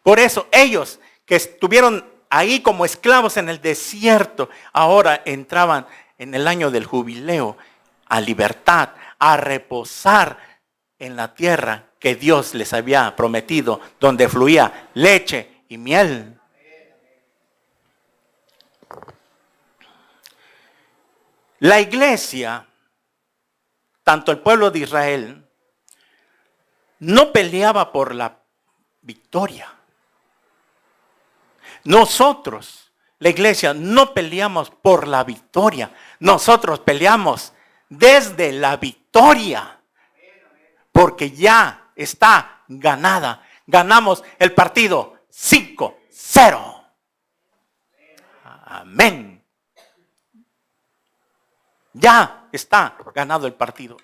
[SPEAKER 1] Por eso ellos que estuvieron ahí como esclavos en el desierto, ahora entraban en el año del jubileo a libertad, a reposar en la tierra que Dios les había prometido, donde fluía leche y miel. La iglesia, tanto el pueblo de Israel, no peleaba por la victoria. Nosotros, la iglesia, no peleamos por la victoria. Nosotros peleamos desde la victoria. Porque ya está ganada. Ganamos el partido 5-0. Amén. Ya está ganado el partido.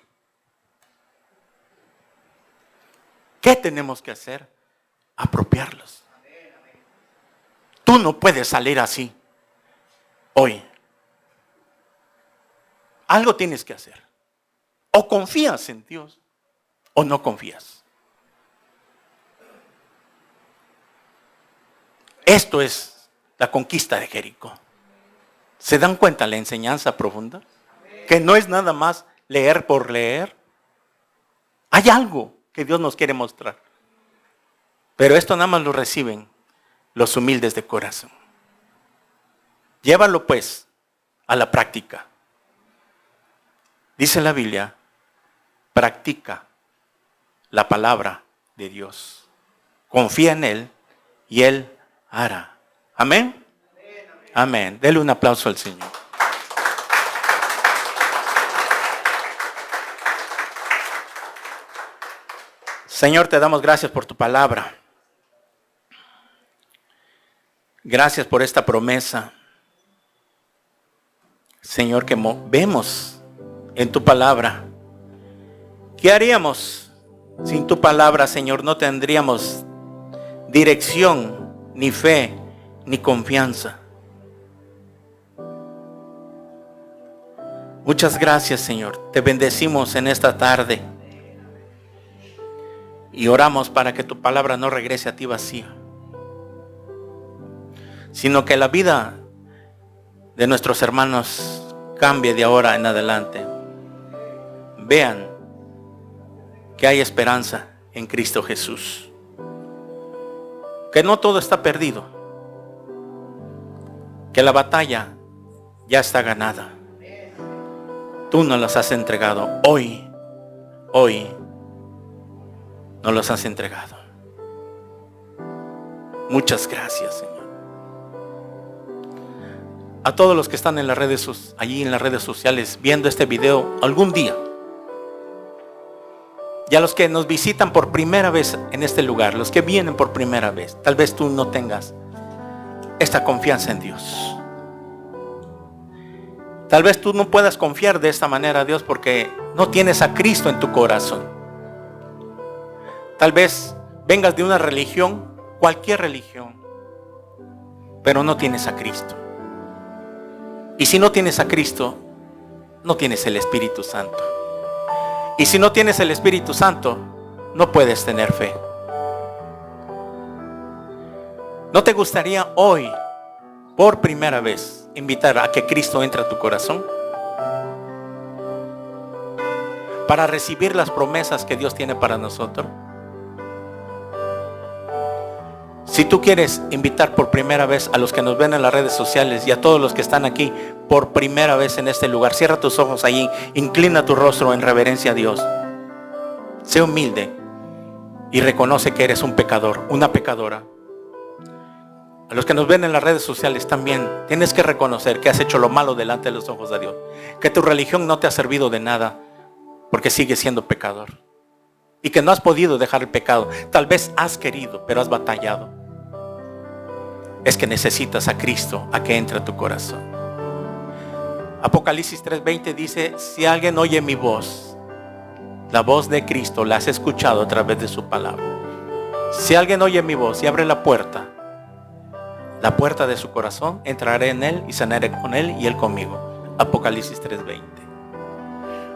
[SPEAKER 1] ¿Qué tenemos que hacer? Apropiarlos. Tú no puedes salir así hoy. Algo tienes que hacer. O confías en Dios o no confías. Esto es la conquista de Jericó. ¿Se dan cuenta la enseñanza profunda? Que no es nada más leer por leer. Hay algo que Dios nos quiere mostrar. Pero esto nada más lo reciben los humildes de corazón. Llévalo pues a la práctica. Dice la Biblia, practica la palabra de Dios. Confía en Él y Él hará. Amén. Amén. Dele un aplauso al Señor. Señor, te damos gracias por tu palabra. Gracias por esta promesa. Señor, que vemos en tu palabra. ¿Qué haríamos sin tu palabra, Señor? No tendríamos dirección, ni fe, ni confianza. Muchas gracias, Señor. Te bendecimos en esta tarde. Y oramos para que tu palabra no regrese a ti vacía, sino que la vida de nuestros hermanos cambie de ahora en adelante. Vean que hay esperanza en Cristo Jesús. Que no todo está perdido. Que la batalla ya está ganada. Tú nos las has entregado. Hoy nos los has entregado. Muchas gracias, Señor. A todos los que están en las redes, allí en las redes sociales, viendo este video algún día, y a los que nos visitan por primera vez en este lugar, los que vienen por primera vez, tal vez tú no tengas esta confianza en Dios. Tal vez tú no puedas confiar de esta manera, Dios, porque no tienes a Cristo en tu corazón. Tal vez vengas de una religión, cualquier religión, pero no tienes a Cristo. Y si no tienes a Cristo, no tienes el Espíritu Santo. Y si no tienes el Espíritu Santo, no puedes tener fe. ¿No te gustaría hoy, por primera vez, invitar a que Cristo entre a tu corazón? Para recibir las promesas que Dios tiene para nosotros. Si tú quieres invitar por primera vez a los que nos ven en las redes sociales y a todos los que están aquí por primera vez en este lugar, cierra tus ojos allí, inclina tu rostro en reverencia a Dios. Sé humilde y reconoce que eres un pecador, una pecadora. A los que nos ven en las redes sociales también tienes que reconocer que has hecho lo malo delante de los ojos de Dios, que tu religión no te ha servido de nada porque sigues siendo pecador y que no has podido dejar el pecado. Tal vez has querido, pero has batallado. Es que necesitas a Cristo a que entre a tu corazón. Apocalipsis 3:20 dice: si alguien oye mi voz, la voz de Cristo la has escuchado a través de su palabra. Si alguien oye mi voz y abre la puerta de su corazón, entraré en él y cenaré con él y él conmigo. Apocalipsis 3:20.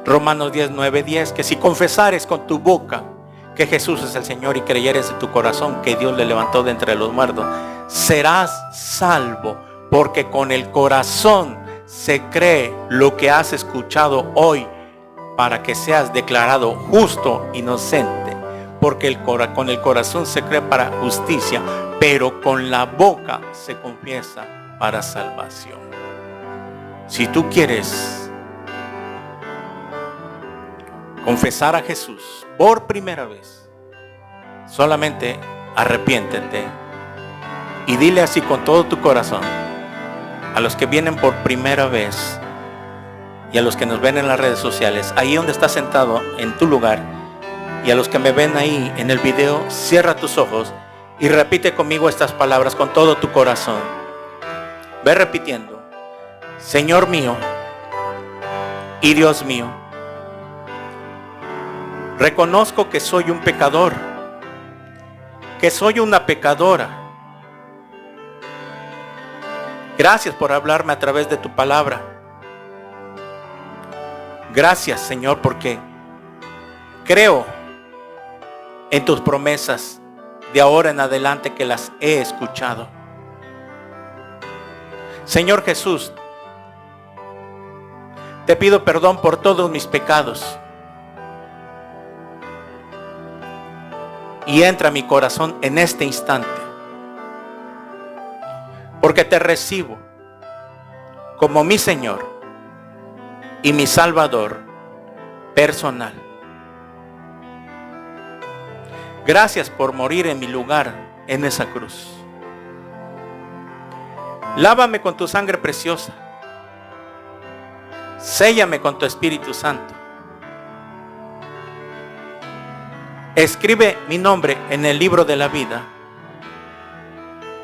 [SPEAKER 1] Romanos 10:9-10, que si confesares con tu boca que Jesús es el Señor y creyeres en tu corazón que Dios le levantó de entre los muertos, serás salvo, porque con el corazón se cree lo que has escuchado hoy para que seas declarado justo, inocente, porque con el corazón se cree para justicia, pero con la boca se confiesa para salvación. Si tú quieres confesar a Jesús por primera vez, solamente arrepiéntete y dile así con todo tu corazón a los que vienen por primera vez y a los que nos ven en las redes sociales, ahí donde estás sentado en tu lugar, y a los que me ven ahí en el video, cierra tus ojos y repite conmigo estas palabras con todo tu corazón. Ve repitiendo: Señor mío y Dios mío, reconozco que soy un pecador, que soy una pecadora. Gracias por hablarme a través de tu palabra. Gracias, Señor, porque creo en tus promesas de ahora en adelante que las he escuchado. Señor Jesús, te pido perdón por todos mis pecados. Y entra a mi corazón en este instante, porque te recibo como mi Señor y mi Salvador personal. Gracias por morir en mi lugar en esa cruz. Lávame con tu sangre preciosa. Séllame con tu Espíritu Santo. Escribe mi nombre en el libro de la vida.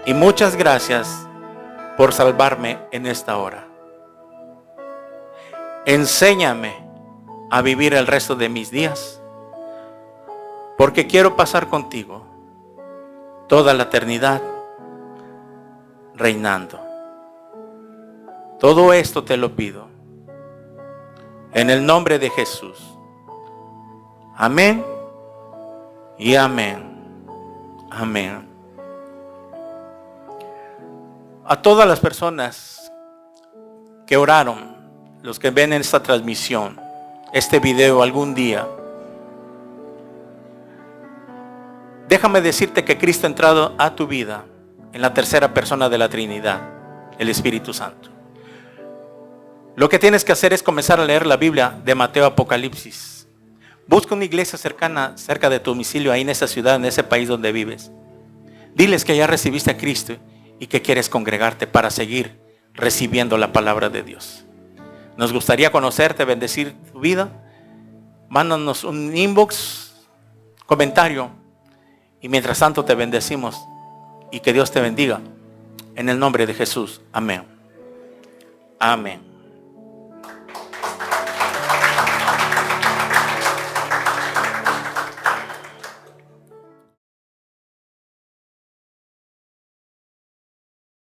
[SPEAKER 1] Y muchas gracias por salvarme en esta hora. Enséñame a vivir el resto de mis días, porque quiero pasar contigo toda la eternidad reinando. Todo esto te lo pido en el nombre de Jesús. Amén y amén. Amén. A todas las personas que oraron, los que ven en esta transmisión, este video algún día, déjame decirte que Cristo ha entrado a tu vida en la tercera persona de la Trinidad, el Espíritu Santo. Lo que tienes que hacer es comenzar a leer la Biblia de Mateo a Apocalipsis. Busca una iglesia cercana, cerca de tu domicilio, ahí en esa ciudad, en ese país donde vives. Diles que ya recibiste a Cristo y que quieres congregarte para seguir recibiendo la palabra de Dios. Nos gustaría conocerte, bendecir tu vida. Mándanos un inbox, comentario, y mientras tanto te bendecimos y que Dios te bendiga en el nombre de Jesús. Amén. Amén.